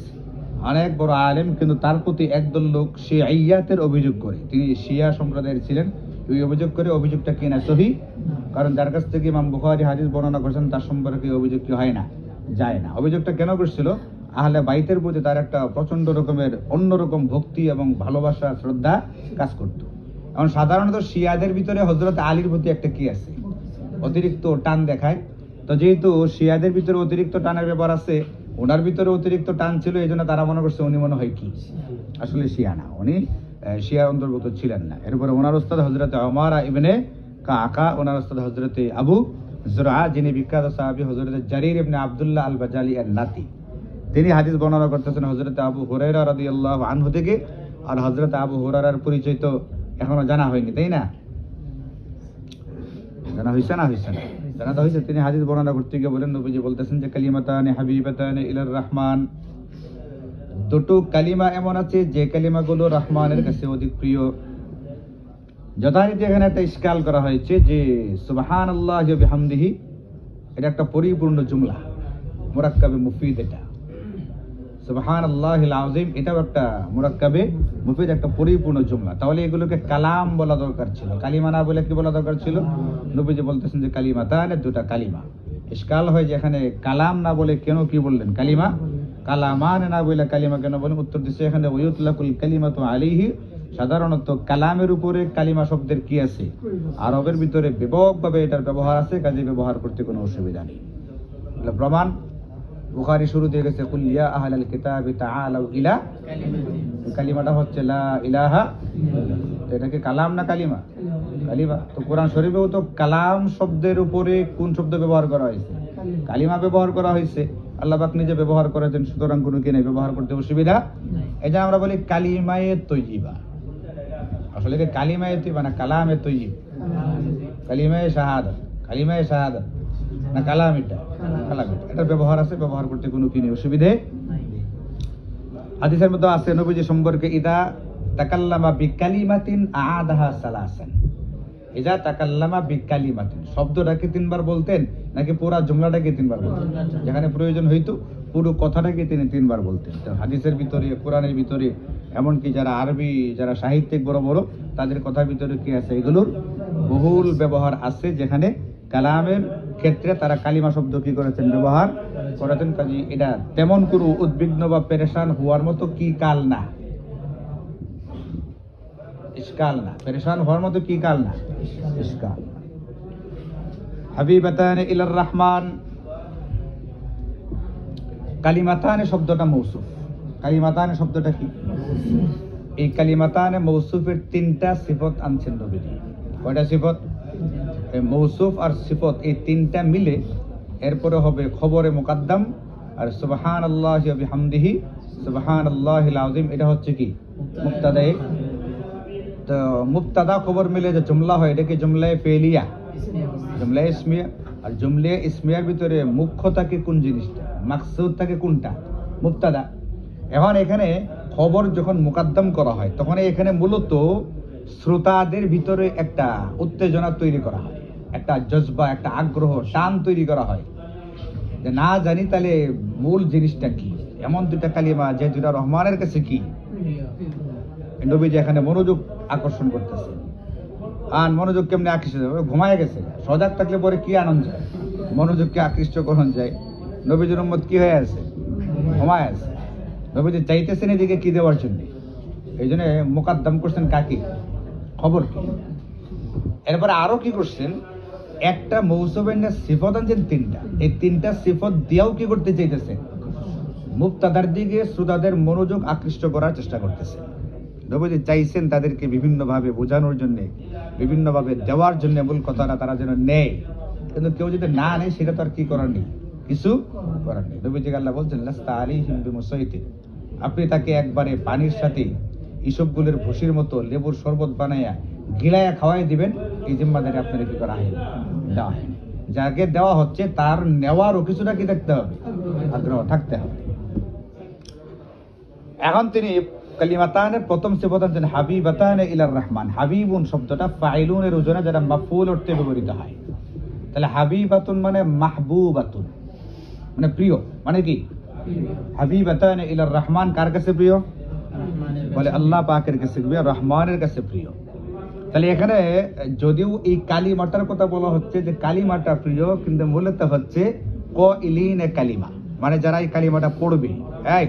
অনেক বড় আলেম, কিন্তু তার প্রতি একদল লোক শিয়াইয়াতের অভিযোগ করে, তিনি শিয়া সম্প্রদায়ের ছিলেন। এই অভিযোগ করে, অভিযোগটা কি না সহি, কারণ যার কাছ থেকে ইমাম বুখারী হাদিস বর্ণনা করেছেন তার সম্পর্কে অভিযোগ কি হয় না, যায় না। অভিযোগটা কেন করছিল, আহলে বাইতের প্রতি তার একটা প্রচন্ড রকমের অন্যরকম ভক্তি এবং ভালোবাসা শ্রদ্ধা কাজ করত। এখন সাধারণত শিয়াদের ভিতরে হযরত আলীর প্রতি একটা কি আছে, অতিরিক্ত টান দেখায়। তো যেহেতু শিয়াদের ভিতরে অতিরিক্ত টানের ব্যাপার আছে, ওনার ভিতরে অতিরিক্ত টান ছিল, এই জন্য তারা মনে করছে উনি মনে হয় কি আসলে শিয়া না, উনি শিয়ার অন্তর্গত ছিলেন না। এরপরে ওনার উস্তাদ হযরত উমারা ইবনে কাকা, ওনার উস্তাদ হযরত আবু যুরআ, যিনি বিখ্যাত সাহাবী হযরত জারির ইবনে আব্দুল্লাহ আল বাজালি এর নাতি, তিনি হাদিস বর্ণনা করতেছেন হযরত আবু হুরায়রা রাদিয়াল্লাহু আনহু থেকে। আর হযরত আবু হুরায়রার পরিচয় তো এখনো জানা হয়নি, তাই না? জানা হয়েছে না, হয়েছে না, জানা তো হয়েছে। তিনি হাদিস বর্ণনা করতে গিয়ে বলেন, নবীজি বলতেছেন যে কালিমাতানে হাবিবাতানে ইলার রহমান, দুটো কালিমা এমন আছে যে কালিমাগুলো রহমানের কাছে অধিক প্রিয়। যথারীতি এখানে একটা ইশকাল করা হয়েছে যে সুবহানাল্লাহি ওয়া বিহামদিহি, এটা একটা পরিপূর্ণ জুমলা, মুরাক্কাবে মুফিদ। এটা সুবহানাল্লাহিল আযীম, এটাও একটা মুরাক্কাবে মুফিদ, একটা পরিপূর্ণ জুমলা। তাহলে এগুলোকে কালাম বলা দরকার ছিল, কালিমা না বলে কি বলা দরকার ছিল? নবীজি বলতেছেন যে কালিমাতানে, দুটা কালিমা। ইশকাল হয় যে এখানে কালাম না বলে কেন কি বললেন কালিমা, কালামান না বলে কালিমা কেন বলেন? উত্তর দিচ্ছে এখানে ওয়ুতলাকুল কালিমাতু আলাইহি, সাধারণত কালামের উপরে কালিমা শব্দের কি আছে, আরবের ভিতরে ব্যাপকভাবে এটার ব্যবহার আছে, কাজে ব্যবহার করতে কোনো অসুবিধা নেই। প্রমাণ বুখারী শুরু দিয়ে গেছে কুল ইয়া আহলাল কিতাবি তাআলাউ ইলা, কালিমাটা হচ্ছে লা ইলাহা, এটাকে কালাম না কালিমা? কালিমা। তো কোরআন শরীফেও তো কালাম শব্দের উপরে কোন শব্দ ব্যবহার করা হয়েছে? কালিমা ব্যবহার করা হয়েছে। আল্লাহ পাক নিজে ব্যবহার করেছেন, সুতরাং কোনো কি নেই, ব্যবহার করতে অসুবিধা। এই যে আমরা বলি কালিমায়ে তৈয়িবা, আসলে কি কালিমায়ে তৈয়িবা না কালামে তৈয়িব? কালিমায়ে শাহাদাত, কালিমায়ে শাহাদাত না কালাম? এটা কালাম, এটা ব্যবহার আছে, ব্যবহার করতে কোনো কি নেই, অসুবিধে। হাদিসের মধ্যে আছে নবীজি সম্পর্কে, ইদা তাকাল্লামা বিকালিমাতিন আআদাহা সালাসান, ইদা তাকাল্লামা বিকালিমাতিন, শব্দটাকে 3 বার বলতেন নাকি পুরো জুমলাটাকে 3 বার বলতেন? যেখানে প্রয়োজন হইতো পুরো কথাটাকে তিনি 3 বার বলতেন। তো হাদিসের ভিতরে, কোরআনের ভিতরে, এমনকি যারা আরবি, যারা সাহিত্যিক বড় বড়, তাদের কথার ভিতরে কি আছে, এগুলোর বহুল ব্যবহার আছে, যেখানে কালামের ক্ষেত্রে তারা কালিমা শব্দ কি করেছেন, ব্যবহার করেছেন। কাজে এটা তেমন কোনো উদ্বিগ্ন বা পেরেশান হওয়ার মতো কি কাল না, ইশকাল না, পেরেশান হওয়ার মতো কি কাল না, ইশকাল। হাবিবাতানে ইলার রহমান, কালিমাতানে শব্দটা মৌসুফ, কালিমাতানে শব্দটা কি? এই কালিমাতানে মৌসুফের 3টা সিফত আনছেন নবীজি। কয়টা সিফত? মৌসুফ আর সিফত, এই 3টা মিলে এরপরে হবে খবরে মুকাদ্দাম, আর সুবহানাল্লাহি ওয়া বিহামদিহি সুবহানাল্লাহিল আযীম, এটা হচ্ছে কি মুবতাদায়ে। তো মুবতাদা খবর মিলে যে জুমলা হয়, এটা কি জুমলায়ে ফেলিয়া, জুমলায়ে ইসমিয়া। আর জুমলায়ে ইসমিয়ার ভিতরে মুখ্য থাকে কোন জিনিসটা, মাকসুদ থাকে কোনটা, মুবতাদা। এখন এখানে খবর যখন মুকাদ্দম করা হয় তখন এখানে মূলত শ্রোতাদের ভিতরে একটা উত্তেজনা তৈরি করা হয়, একটা জজবা, একটা আগ্রহ, টান তৈরি করা হয় যে না জানি তাহলে মূল জিনিসটা কি, এমন দুটা কালিমা যে দুটা রহমানের কাছে কি। নবীজি এখানে মনোযোগ আকর্ষণ করতেছে। আর মনোযোগ কেমনে আকৃষ্ট, ঘুমায় গেছে, সজাগ থাকলে পরে কি আনন্দ যায়, মনোযোগকে আকৃষ্ট করণ যায়। নবীজির উম্মত কি হয়ে আছে, ঘুমায় আছে। নবীজি চাইতেছেন এদিকে কি দেওয়ার জন্য, এই জন্য মোকাদ্দম করছেন কাকে, খবর কি। এরপরে আরো কি করছেন, একটা মৌসুমের সিফত আনছেন তিনটা, এই তিনটা সিফত দিয়েও কি করতে চাইতেছেন, মুক্তাদার দিকে শ্রোতাদের মনোযোগ আকৃষ্ট করার চেষ্টা করতেছে। নবীজি চাইছেন তাদেরকে বিভিন্নভাবে বোঝানোর জন্য, বিভিন্নভাবে দেওয়ার জন্য মূল কথাটা তারা যেন নেয়। কিন্তু কেউ যদি না নেয় সেটা তো আর কি করার নেই, কিছু করার নেই। নবীজি আল্লাহ বলছেন লাস্তা আলাইহিম বিমুসাইতির, আপনি তাকে একবারে পানির সাথে ইসবগুলের ভুসির মতো লেবুর শরবত বানাইয়া গিলাইয়া খাওয়াই দিবেন, এই জিম্মাদারি আপনারা কি করা হয়, দেওয়া হয়। যাকে দেওয়া হচ্ছে তার নেওয়ারও কিছুটা কি থাকতে হবে, আগ্রহ থাকতে হবে। এখন তিনি কালিমাতানের প্রথম সিফত আনছেন হাবিবাতানে ইলার রহমান। হাবিবুন শব্দটা ফাইলুনের ওজনে যারা মাফউল অর্থে ব্যবহৃত হয়, তাহলে হাবিবাতুন মানে মাহবুবাতুন মানে প্রিয়, মানে কি হাবিবাতানে ইলার রহমান কার কাছে প্রিয়, বলে আল্লাহ পাকের কাছে প্রিয়, রহমানের কাছে প্রিয়। তাহলে এখানে যদিও এই কালিমাটার কথা বলা হচ্ছে যে কালিমাটা প্রিয়, কিন্তু মূলত হচ্ছে কইলিনে কালিমা, মানে যারা এই কালিমাটা পড়বে, এই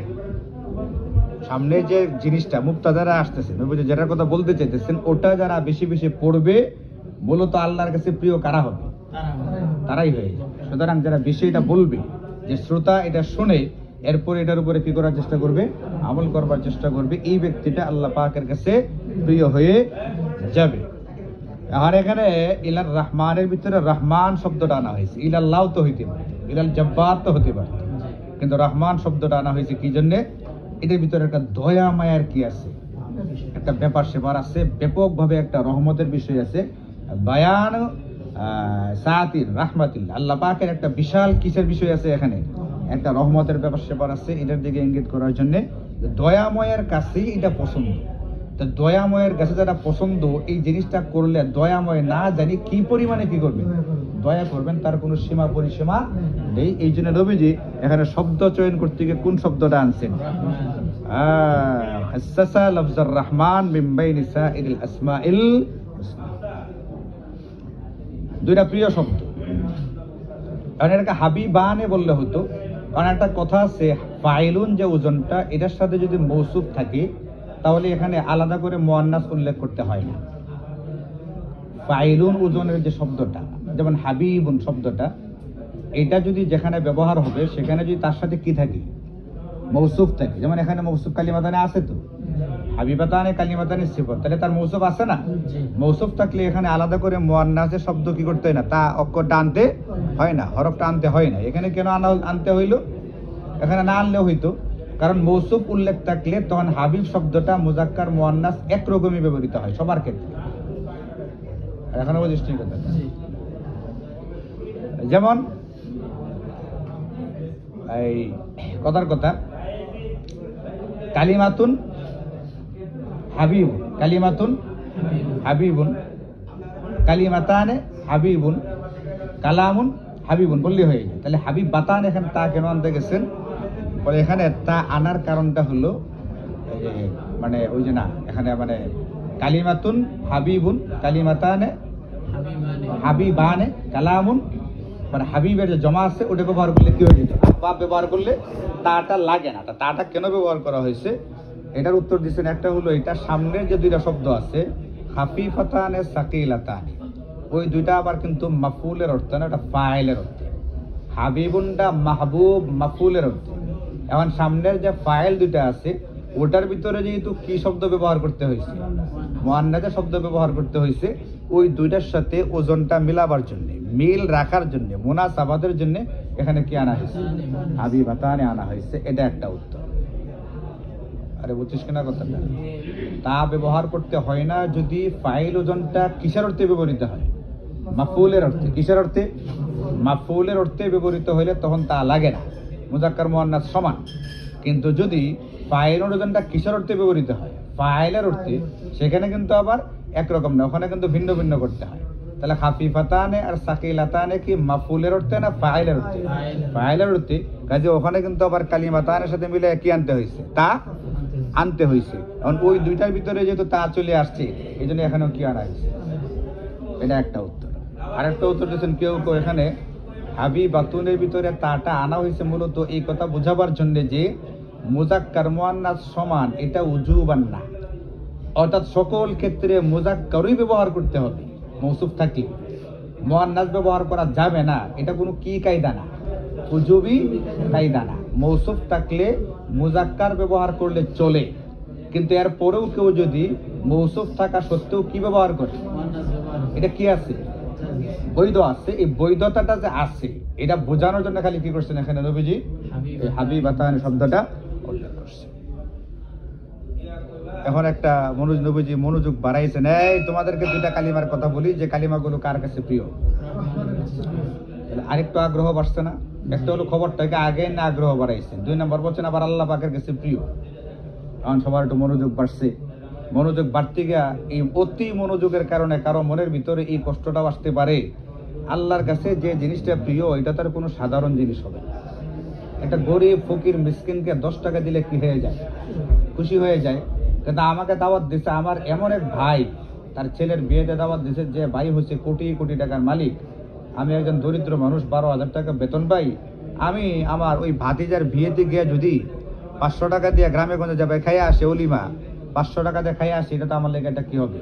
সামনে যে জিনিসটা মুক্তাদারা আসতেছে, নবীজি যেটার কথা বলতে চাইতেছেন ওটা যারা বেশি বেশি পড়বে মূলত আল্লাহর কাছে প্রিয় কারা হবে, তারাই হয়ে যাবে। সুতরাং যারা বেশি এটা বলবে, যে শ্রোতা এটা শুনে এরপরে এটার উপরে কি করার চেষ্টা করবে, আমল করবার চেষ্টা করবে, এই ব্যক্তিটা আল্লাহ পাকের কাছে প্রিয় হয়ে যাবে। আর এখানে ইলার রহমানের ভিতরে রহমান শব্দটা আনা হয়েছে, ইলাল্লাহ তো হইতে পারে, ইলাল জব্বার তো হতে পারে, কিন্তু রহমান শব্দটা আনা হয়েছে কি জন্যে, এটার ভিতরে একটা দয়া মায়ার কি আছে, একটা ব্যাপার সেবার আছে, ব্যাপকভাবে একটা রহমতের বিষয় আছে। বায়ান সাতির রাহমাতিল্লাহ, আল্লাহ পাকের একটা বিশাল কিসের বিষয় আছে, এখানে একটা রহমতের ব্যাপার সেবার আছে। এটার দিকে ইঙ্গিত করার জন্য দয়াময়ের কাছেই এটা পছন্দ। তো দয়াময়ের কাছে যারা পছন্দ, এই জিনিসটা করলে দয়াময় না জানি কি পরিমাণে কি করবেন, দয়া করবেন, তার কোনো সীমা পরিসীমা নেই। এই জন্য নবীজি এখানে শব্দ চয়ন করতে গিয়ে কোন শব্দটা আনছেন, হাসাসা লফজুর রহমান মিন বাইনি সাইরিল আসমাইল হুসনা, দুইটা প্রিয় শব্দ। কারণ এটাকে হাবিবানে বললে হতো, কারণ একটা কথা আছে ফাইলুন যে ওজনটা, এটার সাথে যদি মৌসুফ থাকে তাহলে এখানে আলাদা করে মুয়ান্নাস উল্লেখ করতে হয় না। ফাইলুন ওজনের যে শব্দটা, যেমন হাবিবুন শব্দটা, এটা যদি যেখানে ব্যবহার হবে সেখানে যদি তার সাথে কি থাকে, মৌসুফ থাকে, যেমন এখানে মৌসুফ কালিমাতানে আছে, তো হাবিবাতানে কালিমাতানে সিফত, তাহলে তার মৌসুফ আছে না, মৌসুফ থাকলে এখানে আলাদা করে মুয়ান্নাসের শব্দ কি করতে হয় না, তা অক্ষরটা আনতে হয় না, হরফটা আনতে হয় না। এখানে কেন আনতে হইলো, এখানে না আনলেও হইতো, কারণ মৌসুফ উল্লেখ থাকলে তখন হাবিব শব্দটা মুজাক্কার মুয়ান্নাস একরকমই ব্যবহৃত হয় সবার ক্ষেত্রে। এখানে বুঝিস ঠিক কথা, যেমন এই কথার কথা কালিমাতুন হাবিবুন, কালিমাতুন হাবিবুন, কালিমাতানে হাবিবুন, কালামুন হাবিবুন বললে হয়ে যায়। তাহলে হাবিব বাতান এখানে তা কেন আনতে গেছেন, বলে এখানে তা আনার কারণটা হলো মানে ওই যে না, এখানে মানে কালিমাতুন হাবিবুন, কালিমাতানে হাবিবানে, কালামুন, মানে হাবিবের যে জমা আছে ওটা ব্যবহার করলে কি হয়ে যেত, বাপ ব্যবহার করলে তাটা লাগে না। তাটা কেন ব্যবহার করা হয়েছে, এটার উত্তর দিচ্ছেন। একটা হলো এটা সামনের যে দুইটা শব্দ আছে খাফিফাতানে সাকিলাতানে, ওই দুইটা আবার কিন্তু মাফউলের অর্থ না, এটা ফাইলের অর্থ। হাবিবুনটা মাহবুব মাফউলের অর্থ। এখন সামনের যে ফাইল দুইটা আছে ওটার ভিতরে যেহেতু কি শব্দ ব্যবহার করতে হয়েছে, মুয়ান্নাসের শব্দ ব্যবহার করতে হয়েছে, ওই দুইটার সাথে ওজনটা মিলাবার জন্য, মিল রাখার জন্য, মুনাসাবাতের জন্য এখানে কি আনা হয়েছে, হাবিবাতানে আনা হয়েছে। এটা একটা উত্তর। আরে বুঝছিস কিনা কথাটা, তা ব্যবহার করতে হয় না যদি ফাইল ওজনটা কিসের অর্থে ব্যবহৃত হয়, মাফউলের অর্থে। কিসের অর্থে, মাফউলের অর্থে ব্যবহৃত হইলে তখন তা লাগে না, মুজাক্কার মুয়ান্নাস সমান। কিন্তু যদি ফাইলের ওজনটা কিসের অর্থে ব্যবহৃত হয়, ফাইলের অর্থে, সেখানে কিন্তু আবার একরকম না, ওখানে কিন্তু ভিন্ন ভিন্ন করতে হয়। তাহলে খাফিফাতানে আর সাকিলাতানে কি মাফুলের অর্থে না ফাইলের অর্থে? ফাইলের অর্থে। কাজে ওখানে কিন্তু আবার কালিমাতানের সাথে মিলে কি আনতে হয়েছে? তা আনতে হয়েছে। এখন ওই দুইটার ভিতরে যেহেতু তা চলে আসছে, এই জন্য এখানেও কি আনা হয়েছে। এটা একটা উত্তর। আরেকটা উত্তর দিয়েছেন কেউ কেউ এখানে হাবিবাতুনের ভিতরে তাটা আনা হয়েছে মূলত এই কথা বোঝাবার জন্য যে মুজাক্কার মুআন্নাস সমান, এটা উজুবান না, অর্থাৎ সকল ক্ষেত্রে মুজাক্কারই ব্যবহার করতে হবে। মৌসুফ থাকলে মুআন্নাস ব্যবহার করা যাবে না, এটা কোনো কি কায়দা না, উজুবি কায়দা না। মৌসুফ থাকলে মুজাক্কার ব্যবহার করলে চলে, কিন্তু এর পরেও কেউ যদি মৌসুফ থাকা সত্ত্বেও কি ব্যবহার করে, এটা কি আছে, বৈধ আছে। এই বৈধতাটা যে আছে এটা বোঝানোর জন্য খালি কি করছেন এখানে নবীজি হাবিবাতান শব্দটা উল্লেখ করছে। এখন একটা নবীজি মনোযোগ বাড়াইছেন, এই তোমাদেরকে দুইটা কালিমার কথা বলি, যে কালিমাগুলো কার কাছে প্রিয়। আরেকটু আগ্রহ বাড়ছে না? একটা হলো খবরটাকে আগে না আগ্রহ বাড়াইছেন, 2 নম্বর বলছেন আবার আল্লাহ পাকের কাছে প্রিয়। এখন সবার একটু মনোযোগ বাড়ছে। মনোযোগ বাড়তে গিয়া এই অতি মনোযোগের কারণে কারো মনের ভিতরে এই কষ্টটাও আসতে পারে, আল্লাহর কাছে যে জিনিসটা প্রিয় এটা তার কোনো সাধারণ জিনিস হবে। একটা গরিব ফকির মিসকিনকে 10 টাকা দিলে কি হয়ে যায়, খুশি হয়ে যায়। কিন্তু আমাকে দাওয়াত দিছে আমার এমন এক ভাই, তার ছেলের বিয়েতে দাওয়াত দিছে, যে ভাই হচ্ছে কোটি কোটি টাকার মালিক, আমি একজন দরিদ্র মানুষ, 12,000 টাকা বেতন পাই। আমি আমার ওই ভাতিজার বিয়েতে গিয়ে যদি 500 টাকা দিয়ে গ্রামে গঞ্জে যাবে খাইয়া আসে, অলিমা 500 টাকা দিয়ে খাইয়া আসে, এটা তো আমার লেগে এটা কি হবে,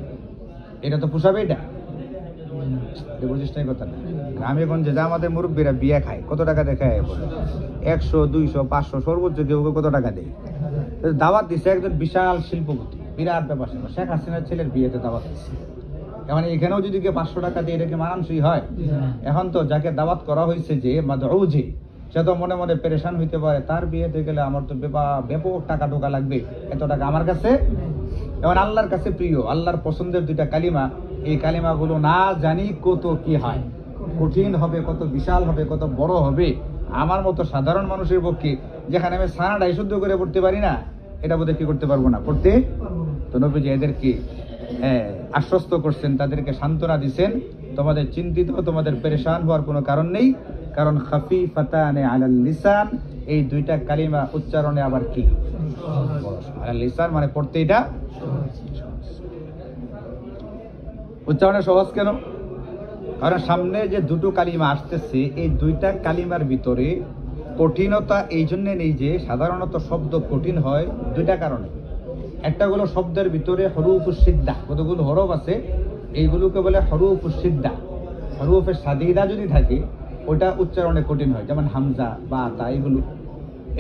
এটা তো পোষাবে। এটা বুঝিস না কথা না। গ্রামে গঞ্জে যা আমাদের মুরব্বীরা বিয়ে খায়, কত টাকা দিয়ে খায়, 100, 200, 500, সর্বোচ্চ কেউ কত টাকা দেয়। দাওয়াত দিচ্ছে একজন বিশাল শিল্পপতি, বিরাট ব্যাপার। শেখ হাসিনার ছেলের বিয়েতে দাওয়াত দিচ্ছে, মানে এখানেও যদি কেউ 500 টাকা দিয়ে এটা কি মানানসই হয়? এখন তো যাকে দাওয়াত করা হয়েছে যে মাদউজি, সে তো মনে মনে পেরেশান হইতে পারে, তার বিয়েতে গেলে আমার তো ব্যাপক টাকা ঢোকা লাগবে, এত টাকা আমার কাছে। এখন আল্লাহর কাছে প্রিয়, আল্লাহর পছন্দের 2টা কালিমা, এই কালিমাগুলো না জানি কত কি হয়, কঠিন হবে, কত বিশাল হবে, কত বড় হবে। আমার মতো সাধারণ মানুষের পক্ষে, যেখানে আমি সানাটাই শুদ্ধ করে পড়তে পারি না, এটা বোধহয় কি করতে পারবো না, পড়তে। তো নবীজি এদেরকে আশ্বস্ত করছেন, তাদেরকে সান্ত্বনা দিচ্ছেন, তোমাদের চিন্তিত, তোমাদের পেরেশান হওয়ার কোনো কারণ নেই, কারণ খাফিফাতানে আলাল লিসান, এই 2টা কালিমা উচ্চারণে আবার কি আলাল লিসান, মানে পড়তে এটা উচ্চারণে সহজ। কেন? কারণ সামনে যে 2টো কালিমা আসতেছে, এই 2টা কালিমার ভিতরে কঠিনতা এই জন্য নেই যে সাধারণত শব্দ কঠিন হয় 2টা কারণে। একটা হলো শব্দের ভিতরে হরুফুস সিদ্ধা, কতগুলো হরফ আছে, এইগুলোকে বলে হরুফুস সিদ্ধা। হরুফে সাদিদা যদি থাকে ওটা উচ্চারণে কঠিন হয়, যেমন হামজা বা তা, এগুলো।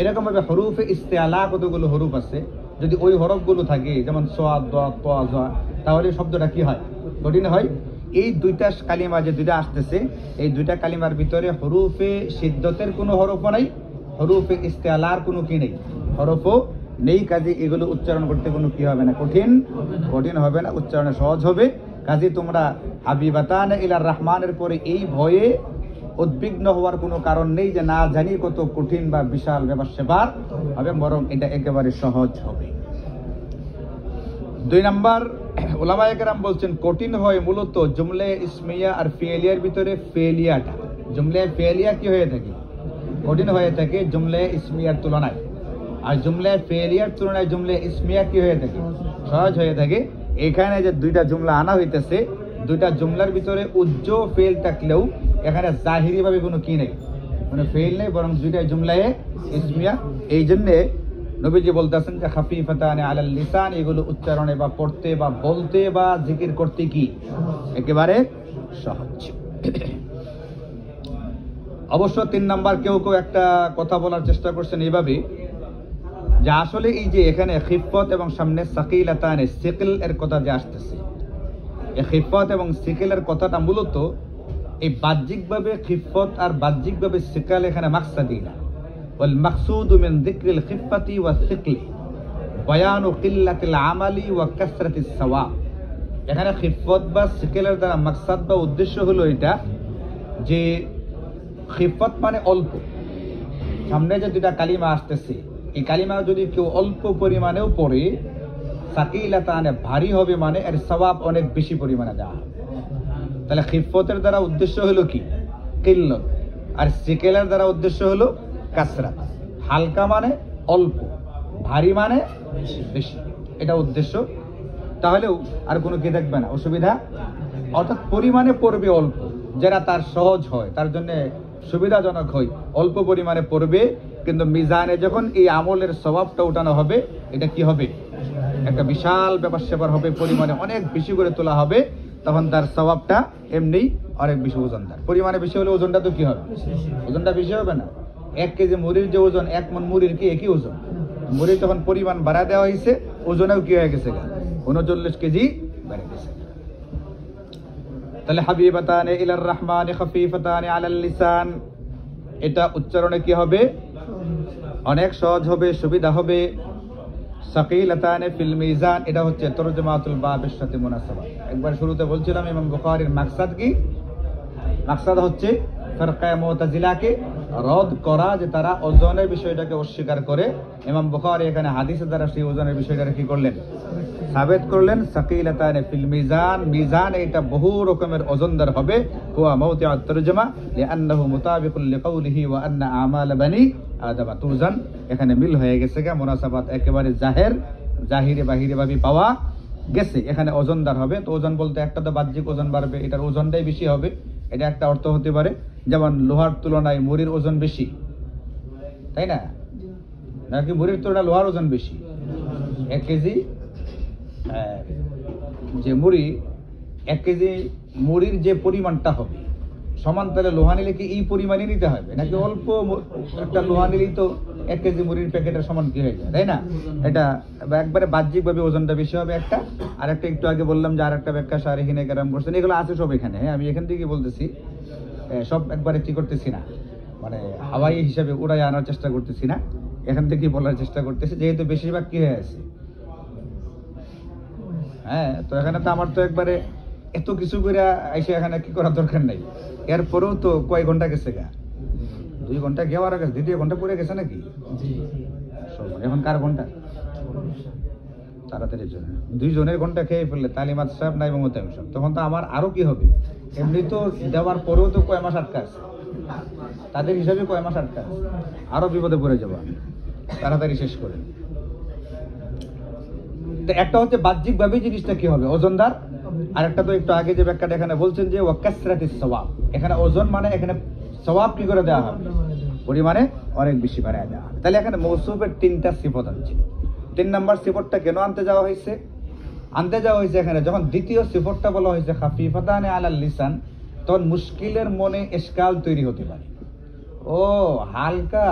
এরকম ভাবে হরুফে ইস্তেআলা কতগুলো হরুফ আছে, যদি ওই হরফগুলো থাকে, যেমন সোয়াদ, দাদ, তা, জা, তাহলে শব্দটা কি হয়, কঠিন হয়। এই 2টা কালিমা যে 2টা আসতেছে, এই 2টা কালিমার ভিতরে হরুফে সিদ্ধতের কোনো হরফও নাই, হরুফে ইস্তেআলার কোনো কি নেই, হরফও নেই। কাজে এগুলো উচ্চারণ করতে কোনো কি হবে না, কঠিন হবে না, উচ্চারণে সহজ হবে। কাজে তোমরা হাবিবাতানে ইলার রহমানের পরে এই ভয়ে উদ্বিগ্ন হওয়ার কোনো কারণ নেই যে না জানি কত কঠিন বা বিশাল ব্যাপার হবে, বরং এটা একেবারে সহজ হবে। 2 নম্বর, উলামায়ে কেরাম বলছেন কঠিন হয় মূলত জুমলে ইসমিয়া আর ফিয়েলিয়ার ভিতরে ফেলিয়াটা। জুমলে ফেলিয়া কি হয়ে থাকে, কঠিন হয়ে থাকে জুমলে ইসমিয়ার তুলনায়, আর জুমলে ফেলিয়ার তুলনায় জুমলে ইসমিয়া কি হয়ে থাকে, সহজ হয়ে থাকে। এখানে যে 2টা জুমলা আনা হইতেছে, 2টা জুমলার ভিতরে উজ্জ ফেল থাকলেও এখানে জাহিরি ভাবে কোনো কি নেই, মানে ফেল নেই, বরং 2টাই জুমলায়ে ইসমিয়া। এই জন্যে নবীজি বলতেছেন যে খাফিফাতানে আলাল লিসান, এগুলো উচ্চারণে বা পড়তে বা বলতে বা জিকির করতে কি একেবারে সহজ। অবশ্য 3 নম্বর কেউ কেউ একটা কথা বলার চেষ্টা করছেন এইভাবে, যে আসলে এই যে এখানে খিফত এবং সামনে সাকিলাতানে সিকল এর কথা যে আসতেছে, এই খিফত এবং সিকলের কথাটা মূলত এই বাহ্যিকভাবে খিফত আর বাহ্যিকভাবে সিকল এখানে মাকসাদি না। ওয়াল মাকসুদু মিন যিকরিল খিফাতি ওয়াস সিকলি বায়ানু কিল্লাতিল আমালি ওয়া কাসরাতিস সাওয়াব। এখানে খিফত বা সিকলের দ্বারা মাকসাদ বা উদ্দেশ্য হলো এটা যে খিফত মানে অল্প, সামনে যে 2টা কালিমা আসতেছে এই কালিমা যদি কেউ অল্প পরিমাণেও পড়ে, সাকিলাতানে ভারী হবে মানে এর সওয়াব অনেক বেশি পরিমাণে দেওয়া হবে। তাহলে খিফতের দ্বারা উদ্দেশ্য হলো কি? কিল্লত। আর সিকেলের দ্বারা উদ্দেশ্য হলো কাসরাত। হালকা মানে অল্প, ভারী মানে বেশি, এটা উদ্দেশ্য। তাহলেও আর কোনো কি দেখবে না, অসুবিধা। অর্থাৎ পরিমাণে পড়বে অল্প, যারা তার সহজ হয়, তার জন্য সুবিধাজনক হয়, অল্প পরিমাণে পড়বে। কিন্তু মিজানে যখন এই আমলের স্বভাবটা উঠানো হবে, এটা কি হবে? একটা বিশাল ব্যাপার স্যাপার হবে, পরিমাণে অনেক বেশি করে তোলা হবে, তখন তার স্বভাবটা এমনি অনেক বেশি ওজনদার। পরিমাণে বেশি হলে ওজনটা তো কি হবে? ওজনটা বেশি হবে না। 1 কেজি মুড়ির যে ওজন, 1 মণ মুড়ির কি একই ওজন? মুড়ির তখন পরিমাণ বাড়া দেওয়া হয়েছে, ওজনেও কি হয়ে গেছে? 39 কেজি বেড়ে গেছে। তাহলে হাবিবাতানে ইলার রহমানে খফিফাতানে আলাল লিসান, এটা উচ্চারণে কি হবে? অনেক সহজ হবে, সুবিধা হবে। সাকিলাতানে ফিল মিজান, এটা হচ্ছে তরজমাতুল বাবের সাথে মুনাসাবা। একবার শুরুতে বলছিলাম ইমাম বুখারীর মাকসাদ কি? মাকসাদ হচ্ছে ফিরকা মুতাজিলাকে রদ করা, যে তারা ওজনের বিষয়টাকে অস্বীকার করে। ইমাম বুখারী এখানে হাদিসের দ্বারা সেই ওজনের বিষয়টাকে কি করলেন? সাবিত করলেন। সাকিলাতানে ফিল মিজান, মিজান এটা বহু রকমের ওজনদার হবে। হুয়া মাওতিউত তরজমা লিআন্নাহু মুতাবিকুল লিকাউলিহি ওয়া আন্না আমাল বানি আদম তুজান। এখানে মিল হয়ে গেছে, মুনাসাবাত একেবারে জাহিরে বাহিরে ভাবে পাওয়া গেছে। এখানে ওজনদার হবে। তো ওজন বলতে একটা তো বাহ্যিক ওজন বাড়বে, এটার ওজনটাই বেশি হবে, এটা একটা অর্থ হতে পারে। যেমন লোহার তুলনায় মুড়ির ওজন বেশি, তাই না? নাকি মুড়ির তুলনায় লোহার ওজন বেশি? 1 কেজি যে মুড়ি, 1 কেজি মুড়ির যে পরিমাণটা হবে সমান, তাহলে লোহা নিলে কি এই পরিমাণই নিতে হবে, নাকি অল্প একটা লোহা নিলেই তো 1 কেজি মুড়ির প্যাকেটের সমান কি হয়ে যায়, তাই না? এটা একবারে বাহ্যিকভাবে ওজনটা বেশি হবে একটা। আর একটা একটু আগে বললাম যে আর একটা ব্যাখ্যা শারিহিনে কেরাম করছেন, এগুলো আছে সব এখানে। হ্যাঁ, আমি এখান থেকে বলতেছি, সব একবারে কি করতেছি না, মানে হাওয়াই হিসাবে উড়াই আনার চেষ্টা করতেছি না, এখান থেকে বলার চেষ্টা করতেছি, যেহেতু বেশিরভাগ কি হয়ে আছে। হ্যাঁ, তো এখানে তো আমার তো একবারে এত কিছু করে এসে এখানে কি করার দরকার নাই। এরপরেও তো কয় ঘন্টা গেছে গা? 2 ঘন্টা গেওয়ার গেছে, 2 ঘন্টা পরে গেছে নাকি? এখন কার ঘন্টা? তাড়াতাড়ির জন্য 2 জনের ঘন্টা খেয়ে ফেললে তালিমাত সাহেব নাই মমতায়ম সাহেব, তখন তো আমার আরো কি হবে? এমনি তো দেওয়ার পরেও তো কয় মাস আটকা আছে, তাদের হিসাবে কয় মাস আটকা আছে, আরো বিপদে পড়ে যাবো আমি। তাড়াতাড়ি শেষ করে। একটা হচ্ছে বাহ্যিক ভাবে জিনিসটা কি হবে? ওজনদার। আর একটা তো একটু আগে যে ব্যাখ্যাটা এখানে বলছেন যে ওয়াকাসরাতিস সওয়াব, এখানে ওজন মানে এখানে সওয়াব কি করে দেওয়া হবে? পরিমাণে অনেক বেশি বাড়ায় দেওয়া হবে। তাহলে এখানে মৌসুফের 3টা সিফত আছে। 3 নাম্বার সিফতটা কেন আনতে যাওয়া হয়েছে? আনতে যাওয়া হয়েছে এখানে যখন দ্বিতীয় সিফতটা বলা হয়েছে খাফিফাতানে আলাল লিসান, তখন মুশকিলের মনে ইশকাল তৈরি হতে পারে। ও হালকা,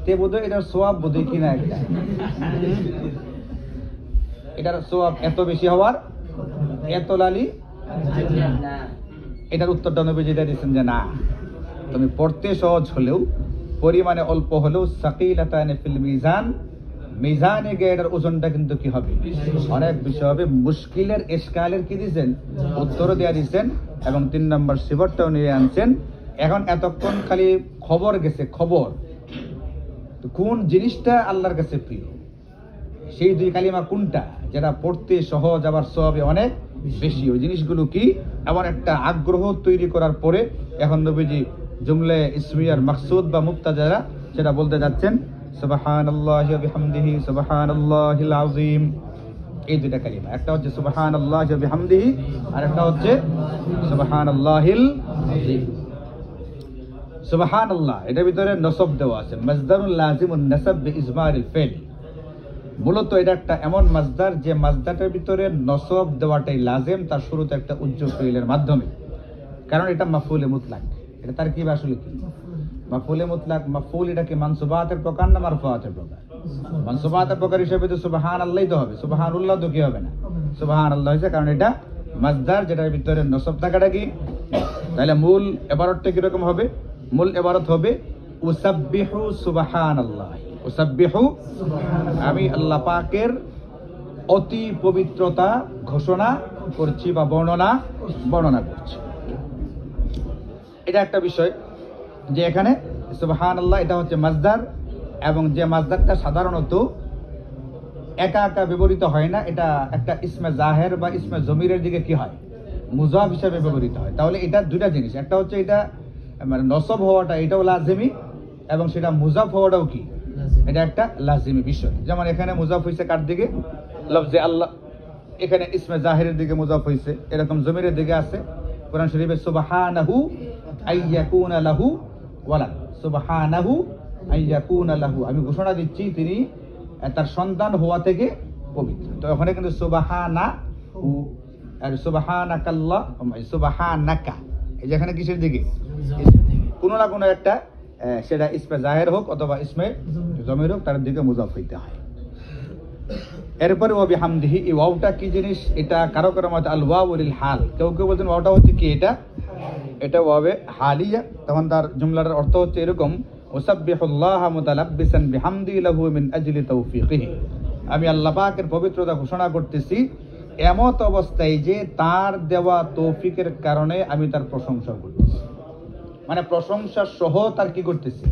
তে বোধহয় এটার সওয়াব বোধহয় কিনা একটা, এটার সওয়াব এত বেশি হওয়ার এত লালি। এটার উত্তরটা নবী যেটা দিচ্ছেন যে না, তুমি পড়তে সহজ হলেও পরিমাণে অল্প হলেও সাকিলাতানে ফিল মিজান, মিজানে গিয়ে এটার ওজনটা কিন্তু কি হবে? অনেক বেশি হবে। মুশকিলের ইশকালের কি দিয়েছেন? উত্তরও দেওয়া দিয়েছেন, এবং 3 নম্বর সিফতটাও নিয়ে আনছেন। এখন এতক্ষণ খালি খবর গেছে, খবর কোন জিনিসটা আল্লাহর কাছে প্রিয়, সেই 2 কালিমা কোনটা যেটা পড়তে সহজ আবার সওয়াবে অনেক বেশি, ওই জিনিসগুলো কি? এমন একটা আগ্রহ তৈরি করার পরে এখন নবীজি জুমলে ইসমিয়ার মাকসুদ বা মুক্তাজারা সেটা বলতে যাচ্ছেন। সুবহানাল্লাহি ওয়া বিহামদিহি সুবহানাল্লাহিল আযীম, এই 2টা কালিমা। একটা হচ্ছে সুবহানাল্লাহি ওয়া বিহামদিহি, আর একটা হচ্ছে সুবহানাল্লাহিল আযীম। সুবহানাল্লাহ এটার ভিতরে নসব দেওয়া আছে, মাজদারুল লাজিমুন নাসাব বিইজমারিল ফিল। মূলত এটা একটা এমন মাজদার যে মাজদারটার ভিতরে নসব দেওয়াটাই লাজিম, তার শুরুতে একটা উজ্জ্বল ফিলের মাধ্যমে। কারণ এটা মাফউলে মুতলাক, এটা তার কি আসলে কি মাফউলে মুতলাক। মাফউল এটা কি মানসুবাতের প্রকার না মারফুআতের প্রকার? মানসুবাতের প্রকার হিসেবে তো সুবহানাল্লাহই তো হবে, সুবহানাল্লাহ তো কি হবে না? সুবহানাল্লাহ হয়েছে, কারণ এটা মাজদার যেটার ভিতরে নসব থাকাটা কি। তাহলে মূল ইবারতটা কি রকম হবে? মূল ইবারত হবে উসাব্বিহু সুবহানাল্লাহ, উসাব্বিহু, আমি আল্লাহ পাকের অতি পবিত্রতা ঘোষণা করছি বা বর্ণনা করছি। এটা একটা বিষয় যে এখানে সুবহানাল্লাহ এটা হচ্ছে মাজদার, এবং যে মাজদারটা সাধারণত একা একা ব্যবহৃত হয় না, এটা একটা ইসমে জাহের বা ইসমে জমিরের দিকে কি হয়, মুজাফ হিসাবে ব্যবহৃত হয়। তাহলে এটা দুইটা জিনিস, একটা হচ্ছে এটা মানে নসব হওয়াটা এটাও লাজিমি, এবং সেটা মুজাফ হওয়াটাও কি, এটা একটা লাজিমি বিষয়। যেমন এখানে মুজাফ হয়েছে কার দিকে, লফজে আল্লাহ, এখানে ইসমে জাহিরের দিকে মুজাফ হয়েছে, এরকম জমিরের দিকে আছে কোরআন শরীফে সুবহানাহু আইয়াকুনা লাহু ওয়ালাদ, সুবহানাহু আইয়াকুনা লাহু, আমি ঘোষণা দিচ্ছি তিনি তার সন্তান হওয়া থেকে পবিত্র। তো ওখানে কিন্তু সুবহানাহু আর সুবহানাকাল্লাহ, সুবহানাকা, এই যেখানে কিসের দিকে, কোনো না কোনো একটা সেটা ইসমে জাহের হোক অথবা ইসমে জমির হোক, তার দিকে মুজাফ হইতে হয়। এরপরে ওয়া বিহামদিহি, এই ওয়াওটা কি জিনিস, এটা কারো কারো মতে আল ওয়াউ লিল হাল, কেউ কেউ বলছেন ওয়াওটা হচ্ছে কি, এটা ওয়াবে হালিয়া। তখন তার জুমলার অর্থ হচ্ছে এরকম, উসাব্বিহুল্লাহ মুতালাব্বিসান বিহামদি লাহু মিন আজলি তাওফীকিহি, আমি আল্লাহ পাকের পবিত্রতা ঘোষণা করতেছি এমত অবস্থায় যে তার দেওয়া তৌফিকের কারণে আমি তার প্রশংসা করতেছি, মানে প্রশংসা সহ তার কি করতেছি,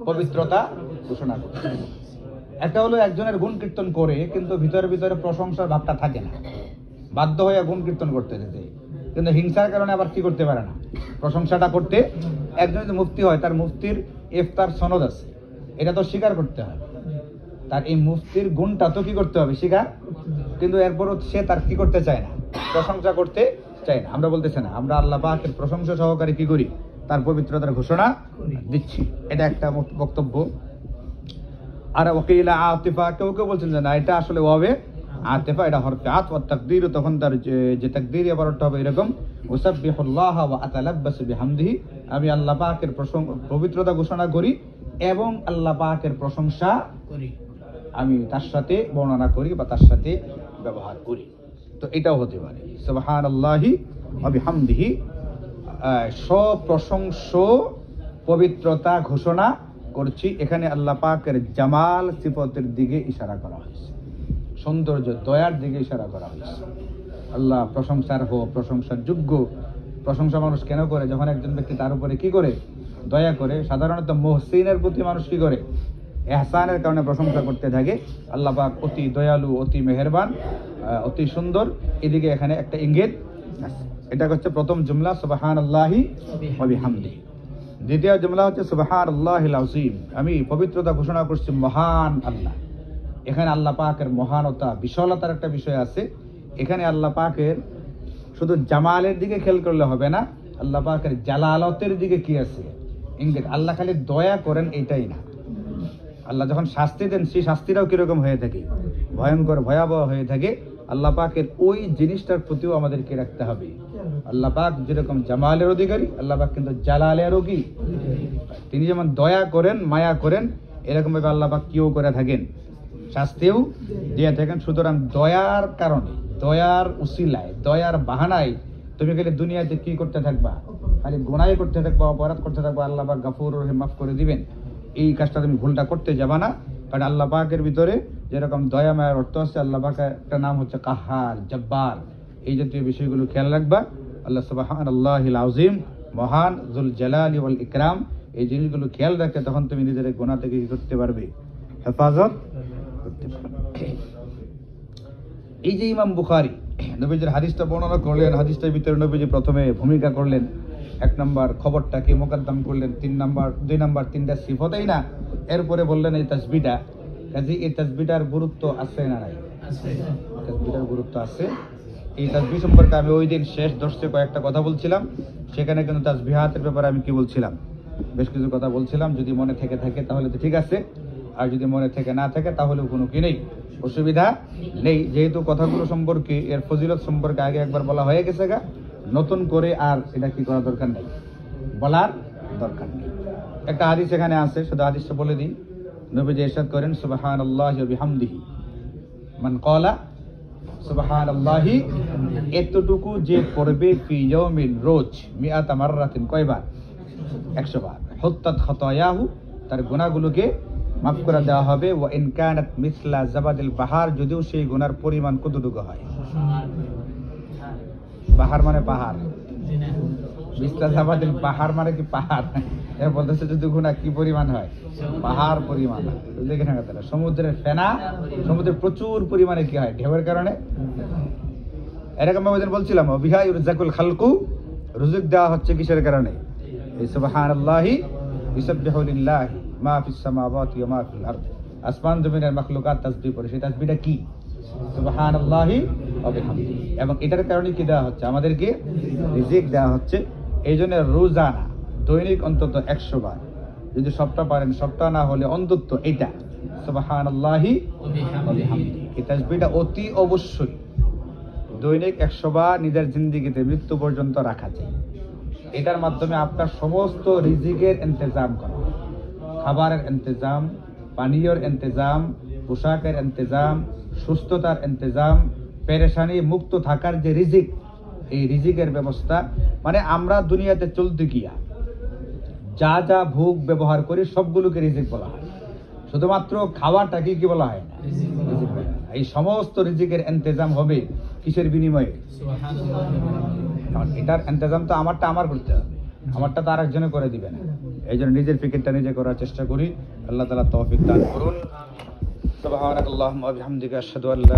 পবিত্রতা ঘোষণা করতেছি। একটা হলো একজনের গুণ কীর্তন করে কিন্তু ভিতরে ভিতরে প্রশংসার ভাবটা থাকে না, বাধ্য হয়ে গুণ কীর্তন করতে যেতে, কিন্তু হিংসার কারণে আবার কি করতে পারে না, প্রশংসাটা করতে। একজন যদি মুফতি হয়, তার মুফতির ইফতার সনদ আছে, এটা তো স্বীকার করতে হয়, তার এই মুফতির গুণটা তো কি করতে হবে, স্বীকার, কিন্তু এরপরও সে তার কি করতে চায় না, প্রশংসা করতে চায় না। আমরা বলতেছি না, আমরা আল্লাহ পাকের প্রশংসা সহকারে কি করি, তার পবিত্রতার ঘোষণা দিচ্ছি, এটা একটা বক্তব্য। আর ওয়াকিলা আতিফা, কেউ কেউ বলছেন যে না, এটা আসলে ওয়াবে আতিফা, এটা হরফে আতফ ওয়া তাকদীর, তখন তার যে তাকদীর আবার অর্থ হবে এরকম, উসাব্বিহুল্লাহ ওয়া আতালাব্বাসু বিহামদিহি, আমি আল্লাহ পাকের পবিত্রতা ঘোষণা করি এবং আল্লাহ পাকের প্রশংসা করি, আমি তার সাথে বর্ণনা করি বা তার সাথে ব্যবহার করি। তো এটাও হতে পারে সুবহানাল্লাহি ওয়া বিহামদিহি, সপ্রশংস পবিত্রতা ঘোষণা করছি। এখানে আল্লাহ পাকের জামাল সিফতের দিকে ইশারা করা হয়েছে, সৌন্দর্য দয়ার দিকে ইশারা করা হয়েছে। আল্লাহ প্রশংসার প্রশংসার যোগ্য। প্রশংসা মানুষ কেন করে, যখন একজন ব্যক্তি তার উপরে কি করে, দয়া করে। সাধারণত মুহসিনের প্রতি মানুষ কি করে, ইহসানের কারণে প্রশংসা করতে থাকে। আল্লাহ পাক অতি দয়ালু, অতি মেহেরবান, অতি সুন্দর, এদিকে এখানে একটা ইঙ্গিত আছে। এটা হচ্ছে প্রথম জুমলা, সুবহানাল্লাহি ওয়া বিহামদিহি। দ্বিতীয় জুমলা হচ্ছে সুবহানাল্লাহিল আযীম, আমি পবিত্রতা ঘোষণা করছি মহান আল্লাহ। এখানে আল্লাহ পাকের মহানতা, বিশালতার একটা বিষয় আছে। এখানে আল্লাহ পাকের শুধু জামালের দিকে খেয়াল করলে হবে না, আল্লাহ পাকের জালালতের দিকে কি আছে ইঙ্গিত। আল্লাহ খালি দয়া করেন এটাই না, আল্লাহ যখন শাস্তি দেন সেই শাস্তিটাও কিরকম হয়ে থাকে, ভয়ঙ্কর ভয়াবহ হয়ে থাকে। আল্লাহ পাকের ওই জিনিসটার প্রতিও আমাদেরকে রাখতে হবে। আল্লাহ পাক যেরকম জামালের অধিকারী, আল্লাহ পাক কিন্তু জালালেরও কি, তিনি যেমন দয়া করেন, মায়া করেন, এরকম ভাবে আল্লাহ পাক কিও করে থাকেন, শাস্তিও দিয়ে থাকেন। সুতরাং দয়ার কারণে, দয়ার উসিলায়, দয়ার বাহানায় তুমি খালি দুনিয়াতে কি করতে থাকবা, খালি গুনাহ করতে থাকবা, অপরাধ করতে থাকবা, আল্লাহ পাক গফুর রহিম, মাফ করে দিবেন। এই কাজটা তুমি ভুলটা করতে যাবা না, কারণ আল্লাহ পাকের ভিতরে যেরকম দয়া মায়ের অর্থ আছে, আল্লাহ পাকের একটা নাম হচ্ছে কাহার, জব্বার, এই জাতীয় বিষয়গুলো খেয়াল রাখবা। আল্লাহ সুবহানাল্লাহিল আযীম, মহান, যুল জালালি ওয়াল ইকরাম, এই জিনিসগুলো খেয়াল রাখে, তখন তুমি নিজের গুনাহ থেকে কি করতে পারবে, হেফাজত করতে পারবে। এই যে ইমাম বুখারী নবীজির হাদিসটা বর্ণনা করলেন, হাদিসটার ভিতরে নবীজি প্রথমে ভূমিকা করলেন, 1 নম্বর খবরটাকে মোকদ্দম করলেন, 2 নম্বর 3টা সিফতই না, এরপরে বললেন এই তাসবিহটা। কাজে এই তাসবিহটার গুরুত্ব আছে না নাই? আছে, তাসবিহটার গুরুত্ব আছে। এই তাসবিহ সম্পর্কে আমি ওই দিন শেষ দর্শে কয়েকটা কথা বলছিলাম, সেখানে কিন্তু তাসবিহাতের ব্যাপারে আমি কি বলছিলাম, বেশ কিছু কথা বলছিলাম। যদি মনে থেকে থাকে তাহলে তো ঠিক আছে, আর যদি মনে থেকে না থাকে তাহলেও কোনো কি নেই, অসুবিধা নেই। যেহেতু কথাগুলো সম্পর্কে, এর ফজিলত সম্পর্কে আগে একবার বলা হয়ে গেছে গা, নতুন করে আর এটা কি করার দরকার নেই, বলার দরকার নেই। একটা হাদিস এখানে আছে, শুধু হাদিসটা বলে দিই। নবীজি ইরশাদ করেন সুবহানাল্লাহি ওয়া বিহামদিহি মান ক্বালা সুবহানাল্লাহি, এতটুকু যে পড়বে ফি ইয়াউমিন, রোজ, মিআতা মাররাতিন, কয়বার, 100 বার, হুত্তাত খাতায়াহু, তার গুনাহগুলোকে মাফ করে দেওয়া হবে। ওয়া ইন কানাত মিসলা জাবাদিল বাহার, যদিও সেই গুনার পরিমাণ কতটুকু হয়, বাহার মানে পাহাড়, বিস্তারাবাদের পাহাড় মানে কি পাহাড়, এরা বলতেছে যদি গুণা কি পরিমাণ হয়, পাহাড় পরিমাণ হয়। দেখে না তারা সমুদ্রের ফেনা, সমুদ্রের প্রচুর পরিমাণে কি হয় ঢেউয়ের কারণে। এরকম আমি বলছিলাম বিহা ইউরজাকুল খালকু, রুজুক দেওয়া হচ্ছে কিসের কারণে? এই সুবহানাল্লাহি ইউসাব্বিহু লিল্লাহি মা ফিস সামাওয়াতি ওয়া মা ফিল আরদ, আসমান জমিনের মাখলুকাত তাসবিহ করে। সেই তাসবিহটা কি? সুবহানাল্লাহি ওয়া বিহামদিহি। এবং এটার কারণে কি দেওয়া হচ্ছে? আমাদেরকে রিজিক দেওয়া হচ্ছে। এই জন্য রোজানা দৈনিক অন্তত 100 বার, যদি সবটা পারেন, সবটা না হলে অন্তত এটা সুবহানাল্লাহি ওয়া বিহামদিহি, এই তাসবিহটা অতি অবশ্যই দৈনিক 100 বার নিজের জিন্দেগিতে মৃত্যু পর্যন্ত রাখা যায়। এটার মাধ্যমে আপনার সমস্ত রিজিকের ইন্তজাম করা, খাবারের ইন্তজাম, পানীয়র ইন্তজাম, পোশাকের ইন্তজাম, সুস্থতার ইন্তজাম, পেরেশানি মুক্ত থাকার যে রিজিক, এই রিজিকের ব্যবস্থা। মানে আমরা দুনিয়াতে চলতে গিয়া যা যা ভোগ ব্যবহার করি সবগুলোকে রিজিক বলা হয়, শুধুমাত্র খাওয়াটাকে কি বলা হয় না, রিজিক বলা হয়। এই সমস্ত রিজিকের ইন্তজাম হবে কিসের বিনিময়ে? এটার ইন্তজাম তো আমারটা আমার করতে হবে, আমারটা তো আরেকজনে করে দিবে না। এই জন্য নিজের ফিকিরটা নিজে করার চেষ্টা করি। আল্লাহ তাআলা তৌফিক দান করুন। সুবহানাকাল্লাহুম্মা ওয়া বিহামদিকা আশহাদু আল্লা